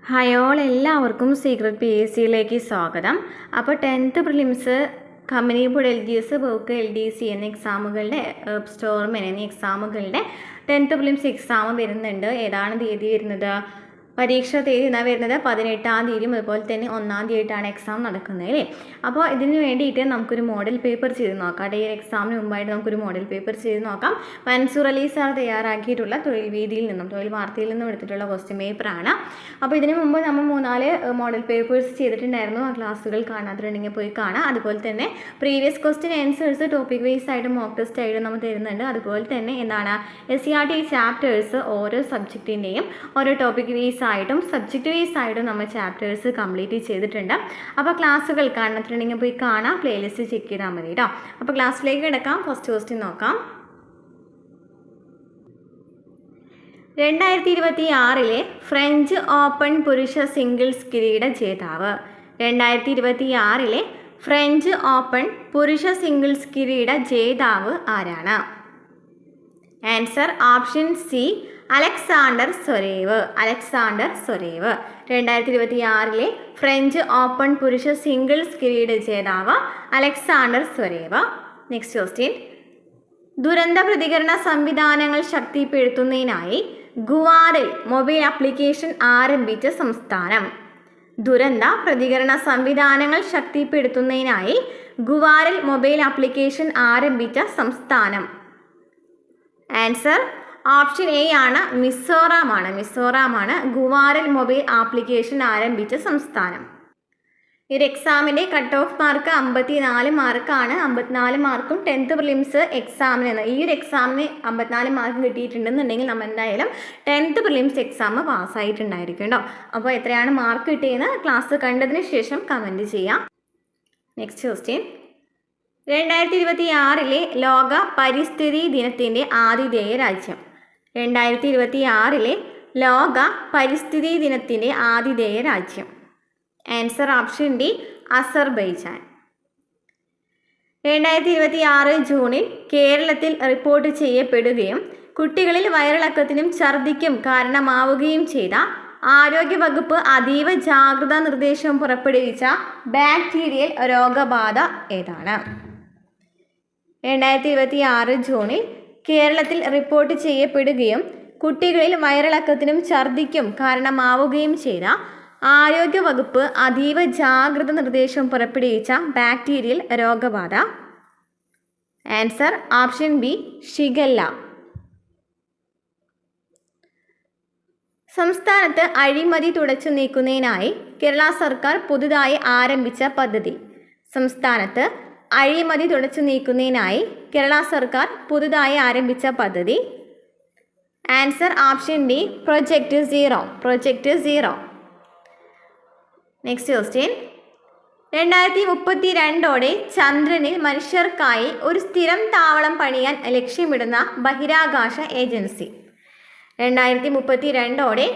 Hi all, എല്ലാവർക്കും secret P S സിയിലേക്ക് സ്വാഗതം. അപ്പോൾ 10th prelims, company board LGS, ബോക്ക് LDC എന്നീ എക്സാമുകളുടെ സ്റ്റോർമെൻ എന്നീ എക്സാമുകളുടെ 10th പ്രിലിംസ് എക്സാം വരുന്നുണ്ട്. ഏതാണ് തീയതി വരുന്നത്? പരീക്ഷ തീയതി എന്നാണ് വരുന്നത് 18-ാം തീയതിയും അതുപോലെ തന്നെ 1-ാം തീയതിയായിട്ടാണ് എക്സാം നടക്കുന്നത് അല്ലേ. അപ്പോൾ ഇതിന് വേണ്ടിയിട്ട് നമുക്കൊരു മോഡൽ പേപ്പർ ചെയ്ത് നോക്കാം. ഈ എക്സാമിന് മുമ്പായിട്ട് നമുക്കൊരു മോഡൽ പേപ്പർ ചെയ്ത് നോക്കാം. മൻസൂർ അലി സാർ തയ്യാറാക്കിയിട്ടുള്ള തൊഴിൽ വീതിയിൽ നിന്നും തൊഴിൽ വാർത്തയിൽ നിന്നും എടുത്തിട്ടുള്ള ക്വസ്റ്റ്യൻ പേപ്പറാണ്. അപ്പോൾ ഇതിന് മുമ്പ് നമ്മൾ 3-4 മോഡൽ പേപ്പേഴ്സ് ചെയ്തിട്ടുണ്ടായിരുന്നു. ആ ക്ലാസ്സുകൾ കാണാത്തിട്ടുണ്ടെങ്കിൽ പോയി കാണാം. അതുപോലെ തന്നെ previous question answers topic wise ആയിട്ട് മോക്ക് ടെസ്റ്റ് ആയിട്ട് നമ്മൾ തരുന്നുണ്ട്. അതുപോലെ തന്നെ എന്താണ് SCRT ചാപ്റ്റേഴ്സ് ഓരോ സബ്ജക്റ്റിൻ്റെയും ഓരോ ടോപ്പിക് വൈസ് ആയിട്ടും സബ്ജക്റ്റ് വൈസ് ആയിട്ടും നമ്മൾ ചാപ്റ്റേഴ്സ് കംപ്ലീറ്റ് ചെയ്തിട്ടുണ്ട്. അപ്പോൾ ക്ലാസ്സുകൾ കാണുന്നുണ്ടെങ്കിൽ പോയി കാണാം, പ്ലേലിസ്റ്റ് ചെക്ക് ചെയ്താൽ മതി കേട്ടോ. അപ്പോൾ ക്ലാസ്സിലേക്ക് കിടക്കാം. ഫസ്റ്റ് ക്വസ്റ്റ്യൻ നോക്കാം. 2026 ഫ്രഞ്ച് ഓപ്പൺ പുരുഷ സിംഗിൾസ് കിരീട ജേതാവ്. 2026 ഫ്രഞ്ച് ഓപ്പൺ പുരുഷ സിംഗിൾസ് കിരീട ജേതാവ് ആരാണ്? Answer option C, Alexander Zverev. 2026 French open പുരുഷ സിംഗിൾസ് കിരീട ജേതാവ് അലക്സാണ്ടർ സ്വരേവ്. Next question. ദുരന്ത പ്രതികരണ സംവിധാനങ്ങൾ ശക്തിപ്പെടുത്തുന്നതിനായി ഗുവാറിൽ മൊബൈൽ ആപ്ലിക്കേഷൻ ആരംഭിച്ച സംസ്ഥാനം. ദുരന്ത പ്രതികരണ സംവിധാനങ്ങൾ ശക്തിപ്പെടുത്തുന്നതിനായി ഗുവാറിൽ മൊബൈൽ ആപ്ലിക്കേഷൻ ആരംഭിച്ച സംസ്ഥാനം. ആൻസർ ഓപ്ഷൻ എ ആണ്, മിസോറാമാണ് ഗുവാറിൽ മൊബൈൽ ആപ്ലിക്കേഷൻ ആരംഭിച്ച സംസ്ഥാനം. ഈ ഒരു എക്സാമിൻ്റെ കട്ട് ഓഫ് മാർക്ക് 54 മാർക്കാണ്. 54 മാർക്കും 10th പ്രിലിംസ് എക്സാമിന് ഈ ഒരു എക്സാമിന് 54 മാർക്ക് കിട്ടിയിട്ടുണ്ടെന്നുണ്ടെങ്കിൽ നമ്മൾ എന്തായാലും 10th പ്രിലിംസ് എക്സാം പാസ്സായിട്ടുണ്ടായിരിക്കും കേട്ടോ. അപ്പോൾ എത്രയാണ് മാർക്ക് കിട്ടിയെന്ന് ക്ലാസ് കണ്ടതിന് ശേഷം കമൻറ്റ് ചെയ്യാം. Next question. 2026 ലോക പരിസ്ഥിതി ദിനത്തിൻ്റെ ആതിഥേയ രാജ്യം. 2026 ലോക പരിസ്ഥിതി ദിനത്തിൻ്റെ ആതിഥേയ രാജ്യം. Answer option D, Azerbaijan. 2026 ജൂണിൽ കേരളത്തിൽ റിപ്പോർട്ട് ചെയ്യപ്പെടുകയും കുട്ടികളിൽ വയറിളക്കത്തിനും ഛർദിക്കും കാരണമാവുകയും ചെയ്ത ആരോഗ്യവകുപ്പ് അതീവ ജാഗ്രതാ നിർദ്ദേശം പുറപ്പെടുവിച്ച ബാക്ടീരിയൽ രോഗബാധ ഏതാണ്? 2026 ജൂണിൽ കേരളത്തിൽ റിപ്പോർട്ട് ചെയ്യപ്പെടുകയും കുട്ടികളിൽ വയറിളക്കത്തിനും ഛർദിക്കും കാരണമാവുകയും ചെയ്ത ആരോഗ്യവകുപ്പ് അതീവ ജാഗ്രത നിർദ്ദേശം പുറപ്പെടുവിച്ച ബാക്ടീരിയൽ രോഗബാധ. Answer option B, shigella. സംസ്ഥാനത്ത് അഴിമതി തുടച്ചു നീക്കുന്നതിനായി കേരള സർക്കാർ പുതുതായി ആരംഭിച്ച പദ്ധതി. സംസ്ഥാനത്ത് അഴിമതി തുടച്ചു നീക്കുന്നതിനായി കേരള സർക്കാർ പുതുതായി ആരംഭിച്ച പദ്ധതി. Answer option D, project zero. Next question. 2032 ചന്ദ്രനിൽ മനുഷ്യർക്കായി ഒരു സ്ഥിരം താവളം പണിയാൻ ലക്ഷ്യമിടുന്ന ബഹിരാകാശ ഏജൻസി. 2032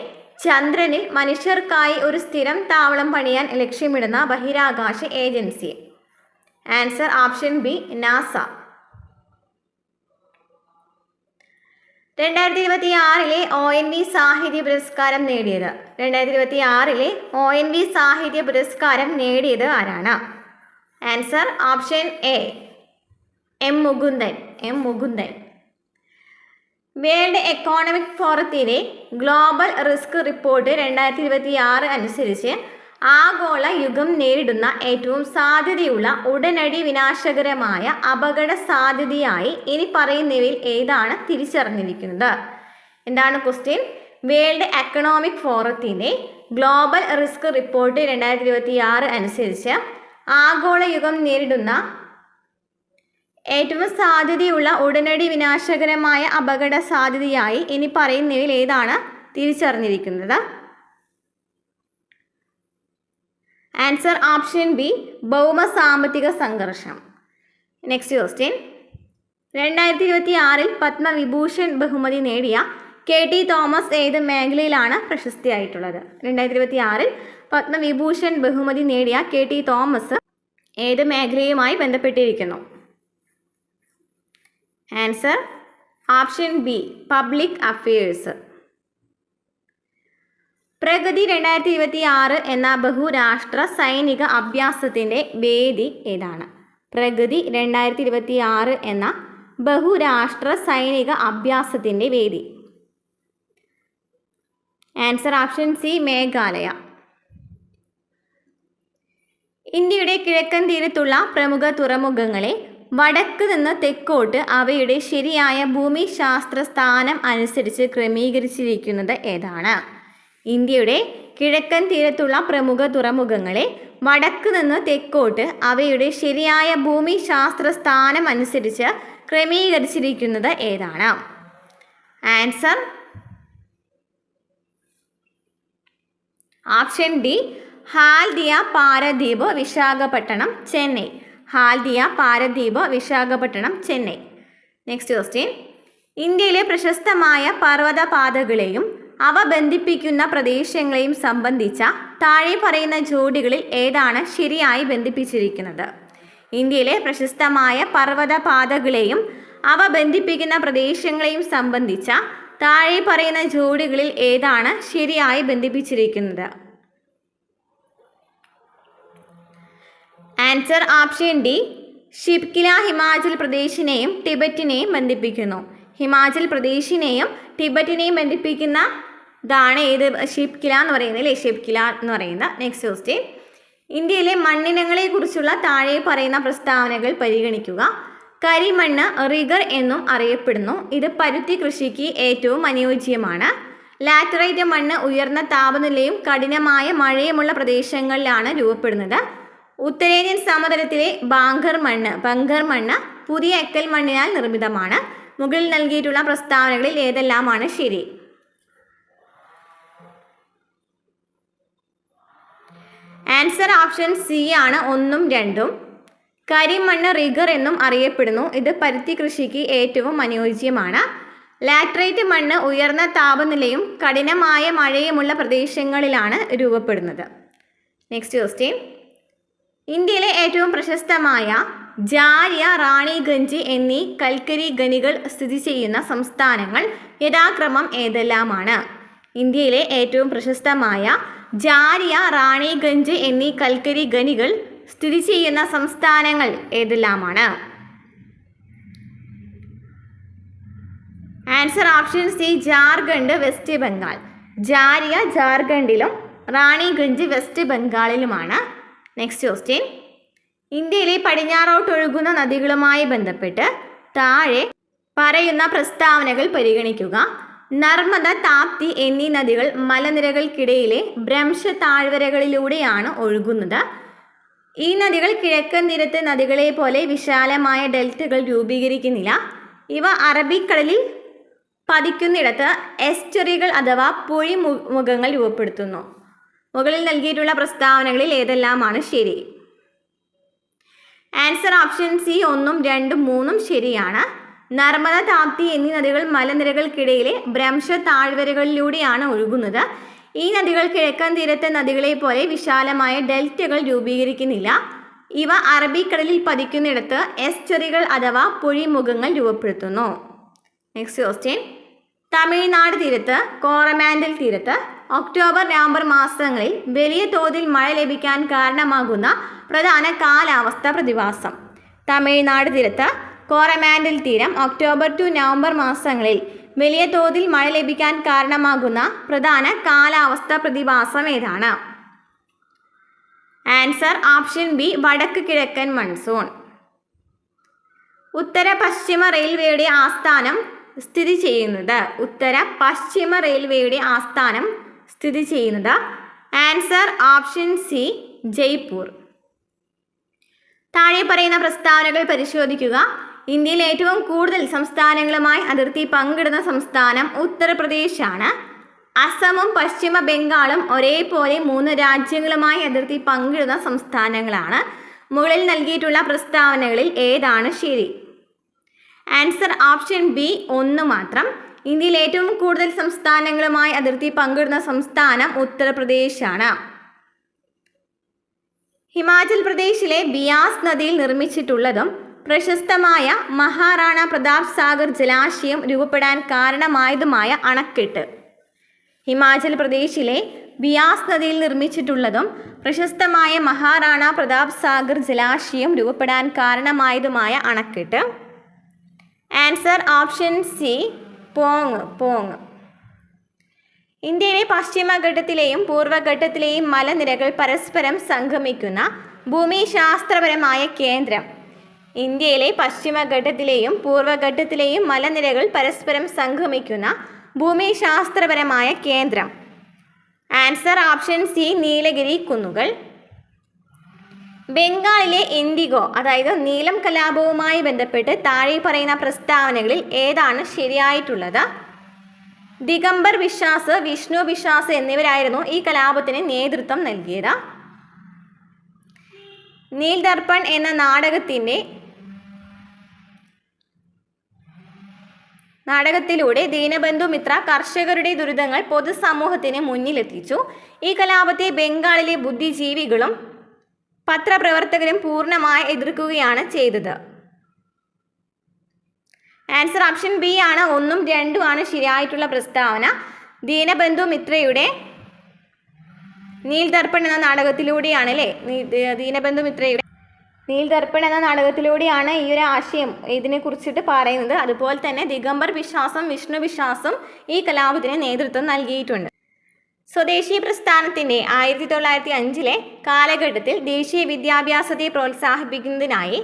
ചന്ദ്രനിൽ മനുഷ്യർക്കായി ഒരു സ്ഥിരം താവളം പണിയാൻ ലക്ഷ്യമിടുന്ന ബഹിരാകാശ agency. Answer option B, NASA. 2026 ONV സാഹിത്യ പുരസ്കാരം നേടിയത്. 2026 ONV സാഹിത്യ പുരസ്കാരം നേടിയത് ആരാണ്? Answer option A, M Mukundan. World Economic ഫോറത്തിലെ ഗ്ലോബൽ റിസ്ക് റിപ്പോർട്ട് 2026 അനുസരിച്ച് ആഗോള യുഗം നേരിടുന്ന ഏറ്റവും സാധ്യതയുള്ള ഉടനടി വിനാശകരമായ അപകട സാധ്യതയായി ഇനി പറയുന്നവയിൽ ഏതാണ് തിരിച്ചറിഞ്ഞിരിക്കുന്നത്? എന്താണ് ക്വസ്റ്റ്യൻ? വേൾഡ് എക്കണോമിക് ഫോറത്തിൻ്റെ ഗ്ലോബൽ റിസ്ക് റിപ്പോർട്ട് 2026 അനുസരിച്ച് ആഗോള യുഗം നേരിടുന്ന ഏറ്റവും സാധ്യതയുള്ള ഉടനടി വിനാശകരമായ അപകട സാധ്യതയായി ഇനി പറയുന്നവയിൽ ഏതാണ് തിരിച്ചറിഞ്ഞിരിക്കുന്നത്? ആൻസർ ഓപ്ഷൻ ബി, ഭൗമ സാമ്പത്തിക സംഘർഷം. Next question. 2026 പത്മവിഭൂഷൺ ബഹുമതി നേടിയ KT തോമസ് ഏത് മേഖലയിലാണ് പ്രശസ്തിയായിട്ടുള്ളത്? 2026 പത്മവിഭൂഷൺ ബഹുമതി നേടിയ KT തോമസ് ഏത് മേഖലയുമായി ബന്ധപ്പെട്ടിരിക്കുന്നു? Answer option B, public affairs. Pragati 2026 എന്ന ബഹുരാഷ്ട്ര സൈനിക അഭ്യാസത്തിൻ്റെ വേദി ഏതാണ്? പ്രഗതി 2026 എന്ന ബഹുരാഷ്ട്ര സൈനിക അഭ്യാസത്തിൻ്റെ വേദി. Answer option C, Meghalaya. ഇന്ത്യയുടെ കിഴക്കൻ തീരത്തുള്ള പ്രമുഖ തുറമുഖങ്ങളെ വടക്ക് നിന്ന് തെക്കോട്ട് അവയുടെ ശരിയായ ഭൂമിശാസ്ത്ര സ്ഥാനം അനുസരിച്ച് ക്രമീകരിച്ചിരിക്കുന്നത് ഏതാണ്? ഇന്ത്യയുടെ കിഴക്കൻ തീരത്തുള്ള പ്രമുഖ തുറമുഖങ്ങളെ വടക്ക് നിന്ന് തെക്കോട്ട് അവയുടെ ശരിയായ ഭൂമിശാസ്ത്ര സ്ഥാനം അനുസരിച്ച് ക്രമീകരിച്ചിരിക്കുന്നത് ഏതാണ്? Answer option D, Haldia, Paradip, Visakhapatnam, Chennai. Haldia, Paradip, Visakhapatnam, Chennai. Next question. ഇന്ത്യയിലെ പ്രശസ്തമായ പർവ്വതപാതകളെയും അവ ബന്ധിപ്പിക്കുന്ന പ്രദേശങ്ങളെയും സംബന്ധിച്ച താഴെ പറയുന്ന ജോഡികളിൽ ഏതാണ് ശരിയായി ബന്ധിപ്പിച്ചിരിക്കുന്നത്? ഇന്ത്യയിലെ പ്രശസ്തമായ പർവ്വതപാതകളെയും അവ ബന്ധിപ്പിക്കുന്ന പ്രദേശങ്ങളെയും സംബന്ധിച്ച താഴെ പറയുന്ന ജോഡികളിൽ ഏതാണ് ശരിയായി ബന്ധിപ്പിച്ചിരിക്കുന്നത്? Answer option D, Shipkila Himachal പ്രദേശിനെയും ടിബറ്റിനെയും ബന്ധിപ്പിക്കുന്നു. ഹിമാചൽ പ്രദേശിനെയും ടിബറ്റിനെയും ബന്ധിപ്പിക്കുന്നതാണ് ഏത്? ഷിപ്കില എന്ന് പറയുന്നത് അല്ലേ? ഷിപ്കില എന്ന് പറയുന്നത്. Next question. ഇന്ത്യയിലെ മണ്ണിനങ്ങളെക്കുറിച്ചുള്ള താഴെ പറയുന്ന പ്രസ്താവനകൾ പരിഗണിക്കുക. കരിമണ്ണ് റിഗർ എന്നും അറിയപ്പെടുന്നു. ഇത് പരുത്തി കൃഷിക്ക് ഏറ്റവും അനുയോജ്യമാണ്. ലാറ്ററൈറ്റ് മണ്ണ് ഉയർന്ന താപനിലയും കഠിനമായ മഴയുമുള്ള പ്രദേശങ്ങളിലാണ് രൂപപ്പെടുന്നത്. ഉത്തരേന്ത്യൻ സമതലത്തിലെ ബങ്കർ മണ്ണ് പുതിയ എക്കൽ മണ്ണിനാൽ നിർമ്മിതമാണ്. മുകളിൽ നൽകിയിട്ടുള്ള പ്രസ്താവനകളിൽ ഏതെല്ലാമാണ് ശരി? ആൻസർ ഓപ്ഷൻ സി ആണ്, 1ഉം 2ഉം. കരിമണ്ണ് റിഗർ എന്നും അറിയപ്പെടുന്നു. ഇത് പരുത്തി കൃഷിക്ക് ഏറ്റവും അനുയോജ്യമാണ്. ലാറ്ററൈറ്റ് മണ്ണ് ഉയർന്ന താപനിലയും കഠിനമായ മഴയുമുള്ള പ്രദേശങ്ങളിലാണ് രൂപപ്പെടുന്നത്. Next question. ഇന്ത്യയിലെ ഏറ്റവും പ്രശസ്തമായ ജാരിയ, റാണിഗഞ്ച് എന്നീ കൽക്കരി ഖനികൾ സ്ഥിതി ചെയ്യുന്ന സംസ്ഥാനങ്ങൾ യഥാക്രമം ഏതെല്ലാമാണ്? ഇന്ത്യയിലെ ഏറ്റവും പ്രശസ്തമായ ജാരിയ, റാണിഗഞ്ച് എന്നീ കൽക്കരി ഖനികൾ സ്ഥിതി ചെയ്യുന്ന സംസ്ഥാനങ്ങൾ ഏതെല്ലാമാണ്? Answer option C, Jharkhand, West Bengal. Jharia ജാർഖണ്ഡിലും റാണിഗഞ്ച് വെസ്റ്റ് ബംഗാളിലുമാണ്. Next question. ഇന്ത്യയിലെ പടിഞ്ഞാറോട്ടൊഴുകുന്ന നദികളുമായി ബന്ധപ്പെട്ട് താഴെ പറയുന്ന പ്രസ്താവനകൾ പരിഗണിക്കുക. നർമ്മദ, താപ്തി എന്നീ നദികൾ മലനിരകൾക്കിടയിലെ ഭ്രംശ താഴ്വരകളിലൂടെയാണ് ഒഴുകുന്നത്. ഈ നദികൾ കിഴക്കൻ തീരത്തെ നദികളെ പോലെ വിശാലമായ ഡെൽറ്റകൾ രൂപീകരിക്കുന്നില്ല. ഇവ അറബിക്കടലിൽ പതിക്കുന്നിടത്ത് എസ്റ്ററികൾ അഥവാ പൊഴിമുഖങ്ങൾ രൂപപ്പെടുത്തുന്നു. മുകളിൽ നൽകിയിട്ടുള്ള പ്രസ്താവനകളിൽ ഏതെല്ലാമാണ് ശരി? ആൻസർ ഓപ്ഷൻ സി, 1ഉം 2ഉം 3ഉം ശരിയാണ്. നർമ്മദ, താപ്തി എന്നീ നദികൾ മലനിരകൾക്കിടയിലെ ഭ്രംശ താഴ്വരകളിലൂടെയാണ് ഒഴുകുന്നത്. ഈ നദികൾ കിഴക്കൻ തീരത്തെ നദികളെ പോലെ വിശാലമായ ഡെൽറ്റകൾ രൂപീകരിക്കുന്നില്ല. ഇവ അറബിക്കടലിൽ പതിക്കുന്നിടത്ത് എസ്റ്ററികൾ അഥവാ പൊഴിമുഖങ്ങൾ രൂപപ്പെടുത്തുന്നു. Next question. തമിഴ്നാട് തീരത്ത്, കോറമാൻഡൽ തീരത്ത് ഒക്ടോബർ, നവംബർ മാസങ്ങളിൽ വലിയ തോതിൽ മഴ ലഭിക്കാൻ കാരണമാകുന്ന പ്രധാന കാലാവസ്ഥാ പ്രതിഭാസം. തമിഴ്നാട് തീരത്ത്, കോറമാൻഡൽ തീരം ഒക്ടോബർ ടു നവംബർ മാസങ്ങളിൽ വലിയ തോതിൽ മഴ ലഭിക്കാൻ കാരണമാകുന്ന പ്രധാന കാലാവസ്ഥാ പ്രതിഭാസം ഏതാണ്? ആൻസർ ഓപ്ഷൻ ബി, വടക്ക് കിഴക്കൻ മൺസൂൺ. ഉത്തര പശ്ചിമ റെയിൽവേയുടെ ആസ്ഥാനം സ്ഥിതി ചെയ്യുന്നത്? ഉത്തര പശ്ചിമ റെയിൽവേയുടെ ആസ്ഥാനം സ്ഥിതി ചെയ്യുന്നത്? Answer option C, Jaipur. താഴെ പറയുന്ന പ്രസ്താവനകൾ പരിശോധിക്കുക. ഇന്ത്യയിൽ ഏറ്റവും കൂടുതൽ സംസ്ഥാനങ്ങളുമായി അതിർത്തി പങ്കിടുന്ന സംസ്ഥാനം ഉത്തർപ്രദേശാണ്. അസമും പശ്ചിമ ബംഗാളും ഒരേപോലെ 3 രാജ്യങ്ങളുമായി അതിർത്തി പങ്കിടുന്ന സംസ്ഥാനങ്ങളാണ്. മുകളിൽ നൽകിയിട്ടുള്ള പ്രസ്താവനകളിൽ ഏതാണ് ശരി? ആൻസർ ഓപ്ഷൻ ബി, 1 മാത്രം. ഇന്ത്യയിൽ ഏറ്റവും കൂടുതൽ സംസ്ഥാനങ്ങളുമായി അതിർത്തി പങ്കിടുന്ന സംസ്ഥാനം ഉത്തർപ്രദേശാണ്. ഹിമാചൽ പ്രദേശിലെ ബിയാസ് നദിയിൽ നിർമ്മിച്ചിട്ടുള്ളതും പ്രശസ്തമായ മഹാറാണ പ്രതാപ് സാഗർ ജലാശയം രൂപപ്പെടാൻ കാരണമായതുമായ അണക്കെട്ട്? ഹിമാചൽ പ്രദേശിലെ ബിയാസ് നദിയിൽ നിർമ്മിച്ചിട്ടുള്ളതും പ്രശസ്തമായ മഹാറാണ പ്രതാപ് സാഗർ ജലാശയം രൂപപ്പെടാൻ കാരണമായതുമായ അണക്കെട്ട്? Answer option C, pong. ഇന്ത്യയിലെ പശ്ചിമഘട്ടത്തിലെയും പൂർവ്വഘട്ടത്തിലെയും മലനിരകൾ പരസ്പരം സംഗമിക്കുന്ന ഭൂമിശാസ്ത്രപരമായ കേന്ദ്രം? ഇന്ത്യയിലെ പശ്ചിമഘട്ടത്തിലെയും പൂർവ്വഘട്ടത്തിലെയും മലനിരകൾ പരസ്പരം സംഗമിക്കുന്ന ഭൂമിശാസ്ത്രപരമായ കേന്ദ്രം? ആൻസർ ഓപ്ഷൻ സി, നീലഗിരി കുന്നുകൾ. ബംഗാളിലെ ഇൻഡിഗോ അതായത് നീലം കലാപവുമായി ബന്ധപ്പെട്ട് താഴെ പറയുന്ന പ്രസ്താവനകളിൽ ഏതാണ് ശരിയായിട്ടുള്ളത്? ദിഗംബർ ബിശ്വാസ്, വിഷ്ണു ബിശ്വാസ് എന്നിവരായിരുന്നു ഈ കലാപത്തിന് നേതൃത്വം നൽകിയത്. നീൽ ദർപ്പൺ എന്ന നാടകത്തിലൂടെ ദീനബന്ധു മിത്ര കർഷകരുടെ ദുരിതങ്ങൾ പൊതുസമൂഹത്തിന് മുന്നിലെത്തിച്ചു. ഈ കലാപത്തെ ബംഗാളിലെ ബുദ്ധിജീവികളും പത്രപ്രവർത്തകരും പൂർണ്ണമായി എതിർക്കുകയാണ് ചെയ്തത്. ആൻസർ ഓപ്ഷൻ ബി ആണ്, 1ഉം 2ഉം ആണ് ശരിയായിട്ടുള്ള പ്രസ്താവന. ദീനബന്ധു മിത്രയുടെ നീൽ ദർപ്പൺ എന്ന നാടകത്തിലൂടെയാണ് നീൽ ദർപ്പൺ എന്ന നാടകത്തിലൂടെയാണ് ഈ ഒരു ആശയം ഇതിനെക്കുറിച്ചിട്ട് പറയുന്നത്. അതുപോലെ തന്നെ ദിഗംബർ ബിശ്വാസും വിഷ്ണു ബിശ്വാസും ഈ കലാപത്തിന് നേതൃത്വം നൽകിയിട്ടുണ്ട്. സ്വദേശി പ്രസ്ഥാനത്തിൻ്റെ 1905 കാലഘട്ടത്തിൽ ദേശീയ വിദ്യാഭ്യാസത്തെ പ്രോത്സാഹിപ്പിക്കുന്നതിനായി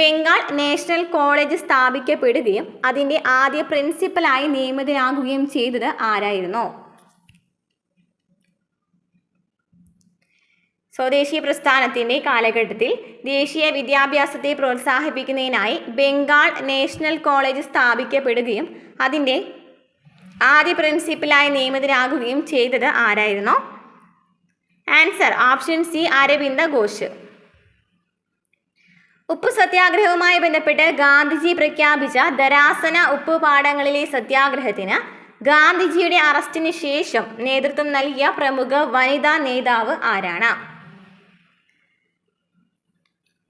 ബംഗാൾ നാഷണൽ കോളേജ് സ്ഥാപിക്കപ്പെടുകയും അതിൻ്റെ ആദ്യ പ്രിൻസിപ്പലായി നിയമിതനാകുകയും ചെയ്തത് ആരായിരുന്നു? സ്വദേശി പ്രസ്ഥാനത്തിൻ്റെ കാലഘട്ടത്തിൽ ദേശീയ വിദ്യാഭ്യാസത്തെ പ്രോത്സാഹിപ്പിക്കുന്നതിനായി ബംഗാൾ നാഷണൽ കോളേജ് സ്ഥാപിക്കപ്പെടുകയും അതിൻ്റെ ആദ്യ പ്രിൻസിപ്പലായി നിയമിതനാകുകയും ചെയ്തത് ആരായിരുന്നു? Answer option C, Aravinda Ghosh. ഉപ്പു സത്യാഗ്രഹവുമായി ബന്ധപ്പെട്ട് ഗാന്ധിജി പ്രഖ്യാപിച്ച ധരാസന ഉപ്പുപാടങ്ങളിലെ സത്യാഗ്രഹത്തിന് ഗാന്ധിജിയുടെ അറസ്റ്റിന് ശേഷം നേതൃത്വം നൽകിയ പ്രമുഖ വനിതാ നേതാവ് ആരാണ്?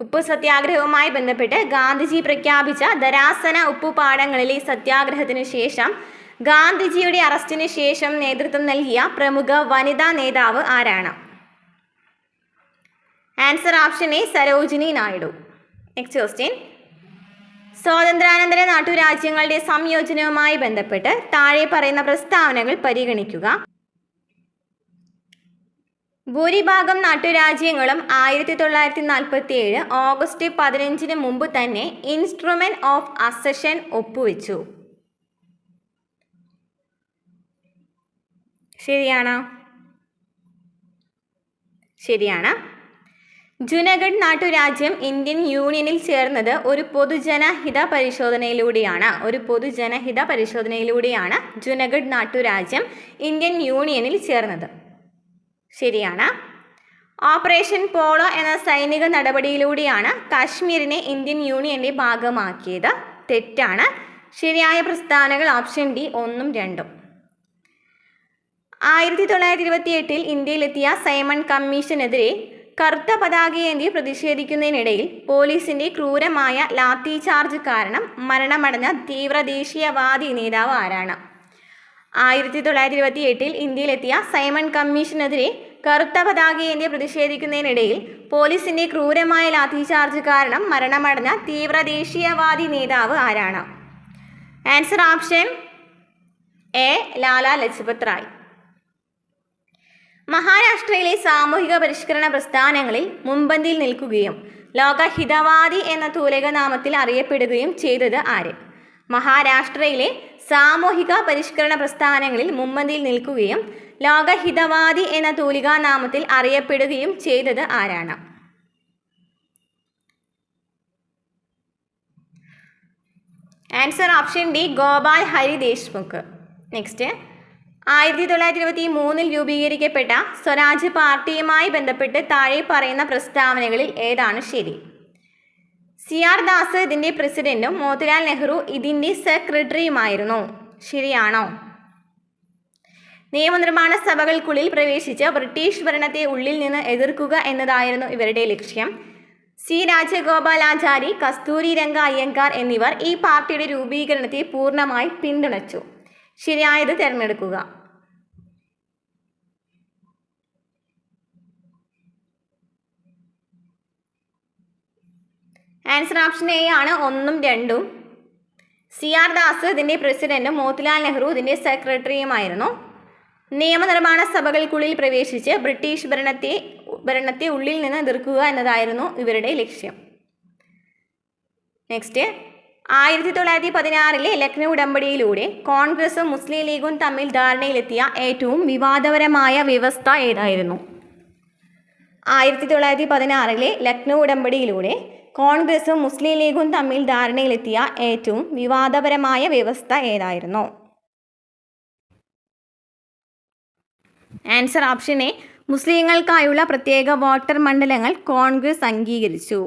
ഉപ്പു സത്യാഗ്രഹവുമായി ബന്ധപ്പെട്ട് ഗാന്ധിജി പ്രഖ്യാപിച്ച ധരാസന ഉപ്പുപാടങ്ങളിലെ സത്യാഗ്രഹത്തിന് ശേഷം ഗാന്ധിജിയുടെ അറസ്റ്റിന് ശേഷം നേതൃത്വം നൽകിയ പ്രമുഖ വനിതാ നേതാവ് ആരാണ്? Answer option A, Sarojini Naidu. Next question. സ്വാതന്ത്ര്യാനന്തര നാട്ടുരാജ്യങ്ങളുടെ സംയോജനവുമായി ബന്ധപ്പെട്ട് താഴെ പറയുന്ന പ്രസ്താവനകൾ പരിഗണിക്കുക. ഭൂരിഭാഗം നാട്ടുരാജ്യങ്ങളും 1947 ഓഗസ്റ്റ് 15 മുമ്പ് തന്നെ ഇൻസ്ട്രുമെന്റ് ഓഫ് അസഷൻ ഒപ്പുവെച്ചു. ശരിയാണ്. ജുനഗഡ് നാട്ടുരാജ്യം ഇന്ത്യൻ യൂണിയനിൽ ചേർന്നത് ഒരു പൊതുജനഹിത പരിശോധനയിലൂടെയാണ് ജുനഗഡ് നാട്ടുരാജ്യം ഇന്ത്യൻ യൂണിയനിൽ ചേർന്നത്. ശരിയാണ്. ഓപ്പറേഷൻ പോളോ എന്ന സൈനിക നടപടിയിലൂടെയാണ് കാശ്മീരിനെ ഇന്ത്യൻ യൂണിയന്റെ ഭാഗമാക്കിയത്. തെറ്റാണ്. ശരിയായ പ്രസ്താവനകൾ ഓപ്ഷൻ ഡി, 1ഉം 2ഉം. 1928 ഇന്ത്യയിലെത്തിയ സൈമൺ കമ്മീഷനെതിരെ കറുത്ത പതാകയേന്തി പ്രതിഷേധിക്കുന്നതിനിടയിൽ പോലീസിന്റെ ക്രൂരമായ ലാത്തി ചാർജ് കാരണം മരണമടഞ്ഞ തീവ്ര ദേശീയവാദി നേതാവ് ആരാണ്? 1928 ഇന്ത്യയിലെത്തിയ സൈമൺ കമ്മീഷനെതിരെ കറുത്ത പതാകയേന്തി പ്രതിഷേധിക്കുന്നതിനിടയിൽ പോലീസിന്റെ ക്രൂരമായ ലാത്തി ചാർജ് കാരണം മരണമടഞ്ഞ തീവ്ര ദേശീയവാദി നേതാവ് ആരാണ്? Answer option A, Lala Lajpat Rai. മഹാരാഷ്ട്രയിലെ സാമൂഹിക പരിഷ്കരണ പ്രസ്ഥാനങ്ങളിൽ മുൻപന്തിയിൽ നിൽക്കുകയും ലോകഹിതവാദി എന്ന തൂലികാനാമത്തിൽ അറിയപ്പെടുകയും ചെയ്തത് ആര്? മഹാരാഷ്ട്രയിലെ സാമൂഹിക പരിഷ്കരണ പ്രസ്ഥാനങ്ങളിൽ മുൻപന്തിയിൽ നിൽക്കുകയും ലോകഹിതവാദി എന്ന തൂലികാനാമത്തിൽ അറിയപ്പെടുകയും ചെയ്തത് ആരാണ്? Answer option D, Gopal Hari Deshmukh. Next. 1923 രൂപീകരിക്കപ്പെട്ട സ്വരാജ് പാർട്ടിയുമായി ബന്ധപ്പെട്ട് താഴെ പറയുന്ന പ്രസ്താവനകളിൽ ഏതാണ് ശരി? CR ദാസ് ഇതിൻ്റെ പ്രസിഡന്റും മോത്തിലാൽ നെഹ്റു ഇതിൻ്റെ സെക്രട്ടറിയുമായിരുന്നു. ശരിയാണോ? നിയമനിർമ്മാണ സഭകൾക്കുള്ളിൽ പ്രവേശിച്ച് ബ്രിട്ടീഷ് ഭരണത്തെ ഉള്ളിൽ നിന്ന് എതിർക്കുക എന്നതായിരുന്നു ഇവരുടെ ലക്ഷ്യം. സി രാജഗോപാലാചാരി, കസ്തൂരി രംഗ അയ്യങ്കാർ എന്നിവർ ഈ പാർട്ടിയുടെ രൂപീകരണത്തെ പൂർണ്ണമായി പിന്തുണച്ചു. ശരിയായത് തിരഞ്ഞെടുക്കുക. ആൻസർ ഓപ്ഷൻ എ ആണ് 1ഉം 2ഉം. CR ദാസ് ഇതിൻ്റെ പ്രസിഡന്റും മോത്തിലാൽ നെഹ്റു ഇതിൻ്റെ സെക്രട്ടറിയുമായിരുന്നു. നിയമനിർമ്മാണ സഭകൾക്കുള്ളിൽ പ്രവേശിച്ച് ബ്രിട്ടീഷ് ഭരണത്തെ ഉള്ളിൽ നിന്ന് എതിർക്കുക എന്നതായിരുന്നു ഇവരുടെ ലക്ഷ്യം. നെക്സ്റ്റ്, 1916 ലക്നൗ ഉടമ്പടിയിലൂടെ കോൺഗ്രസും മുസ്ലിം ലീഗും തമ്മിൽ ധാരണയിലെത്തിയ ഏറ്റവും വിവാദപരമായ വ്യവസ്ഥ ഏതായിരുന്നു? 1916 ലക്നൗ ഉടമ്പടിയിലൂടെ കോൺഗ്രസും മുസ്ലിം ലീഗും തമ്മിൽ ധാരണയിലെത്തിയ ഏറ്റവും വിവാദപരമായ വ്യവസ്ഥ ഏതായിരുന്നു? ആൻസർ ഓപ്ഷൻ എ, മുസ്ലിങ്ങൾക്കായുള്ള പ്രത്യേക വോട്ടർ മണ്ഡലങ്ങൾ കോൺഗ്രസ് അംഗീകരിച്ചു.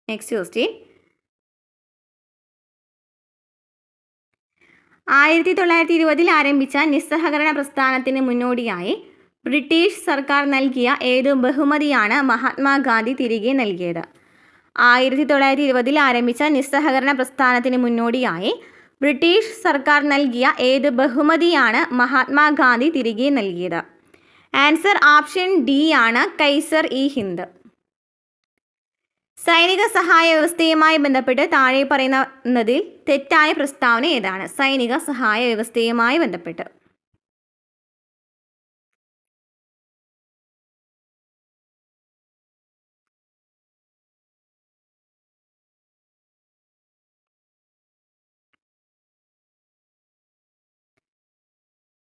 നെക്സ്റ്റ് ക്വസ്റ്റ്യൻ, 1920 ആരംഭിച്ച നിസ്സഹകരണ പ്രസ്ഥാനത്തിന് മുന്നോടിയായി ബ്രിട്ടീഷ് സർക്കാർ നൽകിയ ഏതു ബഹുമതിയാണ് മഹാത്മാഗാന്ധി തിരികെ നൽകിയത്? 1920 ആരംഭിച്ച നിസ്സഹകരണ പ്രസ്ഥാനത്തിന് മുന്നോടിയായി ബ്രിട്ടീഷ് സർക്കാർ നൽകിയ ഏത് ബഹുമതിയാണ് മഹാത്മാഗാന്ധി തിരികെ നൽകിയത്? ആൻസർ ഓപ്ഷൻ ഡി ആണ്, കൈസർ-ഇ-ഹിന്ദ്. സൈനിക സഹായ വ്യവസ്ഥയുമായി ബന്ധപ്പെട്ട് താഴെ പറയുന്നതിൽ തെറ്റായ പ്രസ്താവന ഏതാണ്? സൈനിക സഹായ വ്യവസ്ഥയുമായി ബന്ധപ്പെട്ട്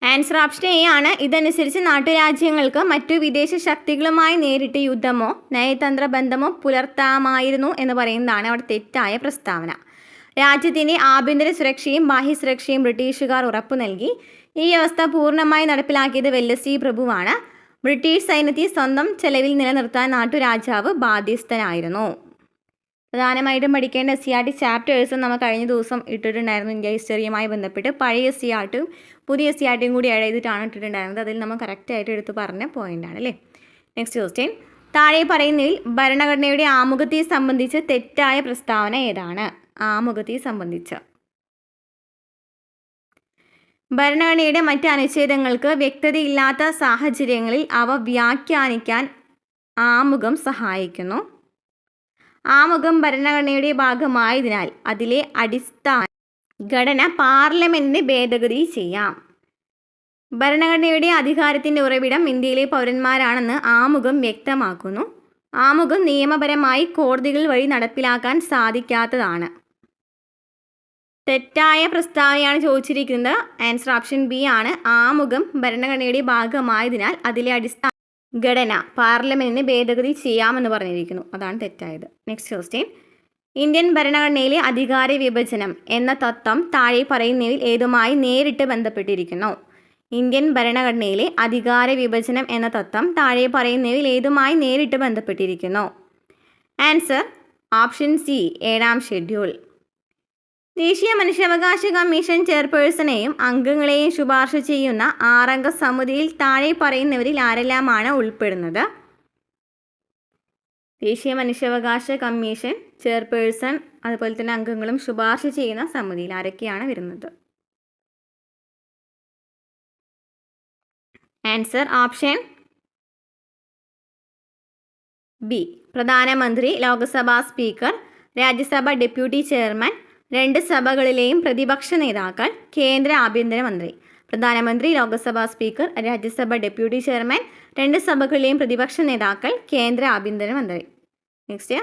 ആൻസർ ഓപ്ഷൻ എ ആണ്. ഇതനുസരിച്ച് നാട്ടുരാജ്യങ്ങൾക്ക് മറ്റു വിദേശ ശക്തികളുമായി നേരിട്ട് യുദ്ധമോ നയതന്ത്ര ബന്ധമോ പുലർത്താമായിരുന്നു എന്ന് പറയുന്നതാണ് അവിടെ തെറ്റായ പ്രസ്താവന. രാജ്യത്തിൻ്റെ ആഭ്യന്തര സുരക്ഷയും ബാഹ്യസുരക്ഷയും ബ്രിട്ടീഷുകാർ ഉറപ്പു നൽകി. ഈ വ്യവസ്ഥ പൂർണ്ണമായി നടപ്പിലാക്കിയത് വെല്ലസ്ലി പ്രഭുവാണ്. ബ്രിട്ടീഷ് സൈന്യത്തെ സ്വന്തം ചെലവിൽ നിലനിർത്താൻ നാട്ടുരാജാവ് ബാധ്യസ്ഥനായിരുന്നു. പ്രധാനമായിട്ടും പഠിക്കേണ്ട CRT ചാപ്റ്റേഴ്സും നമ്മൾ കഴിഞ്ഞ ദിവസം ഇട്ടിട്ടുണ്ടായിരുന്നു. ഇന്ത്യ ഹിസ്റ്ററിയുമായി ബന്ധപ്പെട്ട് പഴയ CRTയും പുതിയ CRTയും കൂടി എഴുതിയിട്ടാണ് ഇട്ടിട്ടുണ്ടായിരുന്നത്. അതിൽ നമ്മൾ കറക്റ്റായിട്ട് എടുത്ത് പറഞ്ഞ പോയിൻ്റാണ് അല്ലേ. നെക്സ്റ്റ് ക്വസ്റ്റ്യൻ, താഴെ പറയുന്നതിൽ ഭരണഘടനയുടെ ആമുഖത്തെ സംബന്ധിച്ച് തെറ്റായ പ്രസ്താവന ഏതാണ്? ആമുഖത്തെ സംബന്ധിച്ച് ഭരണഘടനയുടെ മറ്റ് അനുച്ഛേദങ്ങൾക്ക് വ്യക്തതയില്ലാത്ത സാഹചര്യങ്ങളിൽ അവ വ്യാഖ്യാനിക്കാൻ ആമുഖം സഹായിക്കുന്നു. ആമുഖം ഭരണഘടനയുടെ ഭാഗമായതിനാൽ അതിലെ അടിസ്ഥാന ഘടന പാർലമെൻറ്റിന് ഭേദഗതി ചെയ്യാം. ഭരണഘടനയുടെ അധികാരത്തിൻ്റെ ഉറവിടം ഇന്ത്യയിലെ പൗരന്മാരാണെന്ന് ആമുഖം വ്യക്തമാക്കുന്നു. ആമുഖം നിയമപരമായി കോടതികൾ വഴി നടപ്പിലാക്കാൻ സാധിക്കാത്തതാണ്. തെറ്റായ പ്രസ്താവനയാണ് ചോദിച്ചിരിക്കുന്നത്. ആൻസർ ഓപ്ഷൻ ബി ആണ്. ആമുഖം ഭരണഘടനയുടെ ഭാഗമായതിനാൽ അതിലെ അടിസ്ഥാന ഘടന പാർലമെൻറ്റിന് ഭേദഗതി ചെയ്യാമെന്ന് പറഞ്ഞിരിക്കുന്നു. അതാണ് തെറ്റായത്. നെക്സ്റ്റ് ക്വസ്റ്റ്യൻ, ഇന്ത്യൻ ഭരണഘടനയിലെ അധികാര വിഭജനം എന്ന തത്വം താഴെ പറയുന്നവയിൽ ഏതുമായി നേരിട്ട് ബന്ധപ്പെട്ടിരിക്കുന്നു? ഇന്ത്യൻ ഭരണഘടനയിലെ അധികാര വിഭജനം എന്ന തത്വം താഴെ പറയുന്നവയിൽ ഏതുമായി നേരിട്ട് ബന്ധപ്പെട്ടിരിക്കുന്നു? Answer option C, 7ാം schedule. ദേശീയ മനുഷ്യാവകാശ കമ്മീഷൻ ചെയർപേഴ്സണെയും അംഗങ്ങളെയും ശുപാർശ ചെയ്യുന്ന 6-അംഗ സമിതിയിൽ താഴെ പറയുന്നവരിൽ ആരെല്ലാമാണ് ഉൾപ്പെടുന്നത്? ദേശീയ മനുഷ്യാവകാശ കമ്മീഷൻ ചെയർപേഴ്സൺ അതുപോലെ തന്നെ അംഗങ്ങളും ശുപാർശ ചെയ്യുന്ന സമിതിയിൽ ആരൊക്കെയാണ് വരുന്നത്? ആൻസർ ഓപ്ഷൻ ബി, പ്രധാനമന്ത്രി, Lok Sabha speaker, Rajya Sabha deputy chairman, 2 സഭകളിലെയും പ്രതിപക്ഷ നേതാക്കൾ, കേന്ദ്ര ആഭ്യന്തരമന്ത്രി. പ്രധാനമന്ത്രി, Lok Sabha speaker, Rajya Sabha deputy chairman, 2 സഭകളിലെയും പ്രതിപക്ഷ നേതാക്കൾ, കേന്ദ്ര ആഭ്യന്തരമന്ത്രി. നെക്സ്റ്റ്,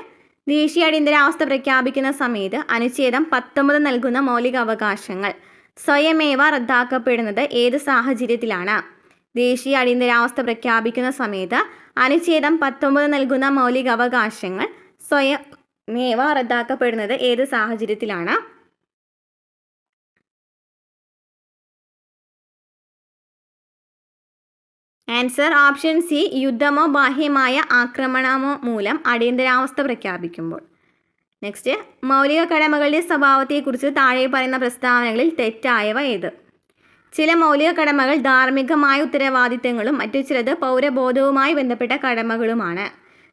ദേശീയ അടിയന്തരാവസ്ഥ പ്രഖ്യാപിക്കുന്ന സമയത്ത് അനുച്ഛേദം 19 നൽകുന്ന മൗലിക അവകാശങ്ങൾ സ്വയമേവ റദ്ദാക്കപ്പെടുന്നത് ഏത് സാഹചര്യത്തിലാണ്? ദേശീയ അടിയന്തരാവസ്ഥ പ്രഖ്യാപിക്കുന്ന സമയത്ത് അനുച്ഛേദം 19 നൽകുന്ന മൗലിക അവകാശങ്ങൾ സ്വയമേവ റദ്ദാക്കപ്പെടുന്നത് ഏത് സാഹചര്യത്തിലാണ്? ആൻസർ ഓപ്ഷൻ സി, യുദ്ധമോ ബാഹ്യമായ ആക്രമണമോ മൂലം അടിയന്തരാവസ്ഥ പ്രഖ്യാപിക്കുമ്പോൾ. നെക്സ്റ്റ്, മൗലിക കടമകളുടെ സ്വഭാവത്തെക്കുറിച്ച് താഴെ പറയുന്ന പ്രസ്താവനകളിൽ തെറ്റായവ ഏത്? ചില മൗലിക കടമകൾ ധാർമ്മികമായ ഉത്തരവാദിത്തങ്ങളും മറ്റു ചിലത് പൗരബോധവുമായി ബന്ധപ്പെട്ട കടമകളുമാണ്.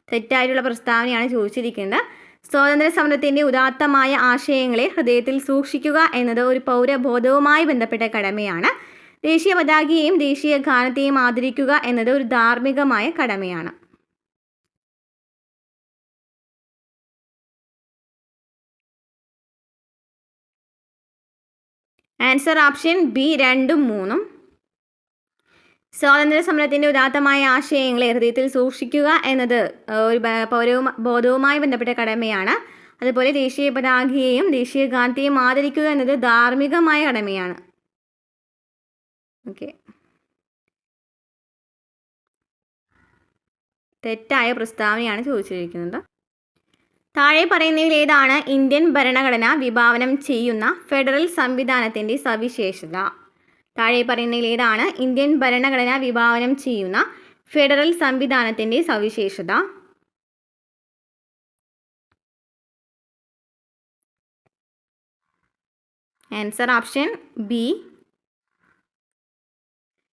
തെറ്റായിട്ടുള്ള പ്രസ്താവനയാണ് ചോദിച്ചിരിക്കുന്നത്. സ്വാതന്ത്ര്യ സമരത്തിൻ്റെ ഉദാത്തമായ ആശയങ്ങളെ ഹൃദയത്തിൽ സൂക്ഷിക്കുക എന്നത് ഒരു പൗരബോധവുമായി ബന്ധപ്പെട്ട കടമയാണ്. ദേശീയ പതാകയെയും ദേശീയ ഗാനത്തെയും ആദരിക്കുക എന്നത് ഒരു ധാർമ്മികമായ കടമയാണ്. ആൻസർ ഓപ്ഷൻ ബി 2ഉം 3ഉം. സ്വാതന്ത്ര്യ സമരത്തിൻ്റെ ഉദാത്തമായ ആശയങ്ങളെ ഹൃദയത്തിൽ സൂക്ഷിക്കുക എന്നത് ഒരു ബോധവുമായി ബന്ധപ്പെട്ട കടമയാണ്. അതുപോലെ ദേശീയ പതാകയെയും ദേശീയ ഗാനത്തെയും ആദരിക്കുക എന്നത് ധാർമ്മികമായ കടമയാണ്. ഓക്കെ, തെറ്റായ പ്രസ്താവനയാണ് ചോദിച്ചിരിക്കുന്നത്. താഴെ പറയുന്നതിൽ ഏതാണ് ഇന്ത്യൻ ഭരണഘടന വിഭാവനം ചെയ്യുന്ന ഫെഡറൽ സംവിധാനത്തിൻ്റെ സവിശേഷത? താഴെ പറയുന്നതിൽ ഏതാണ് ഇന്ത്യൻ ഭരണഘടന വിഭാവനം ചെയ്യുന്ന ഫെഡറൽ സംവിധാനത്തിൻ്റെ സവിശേഷത? ആൻസർ ഓപ്ഷൻ ബി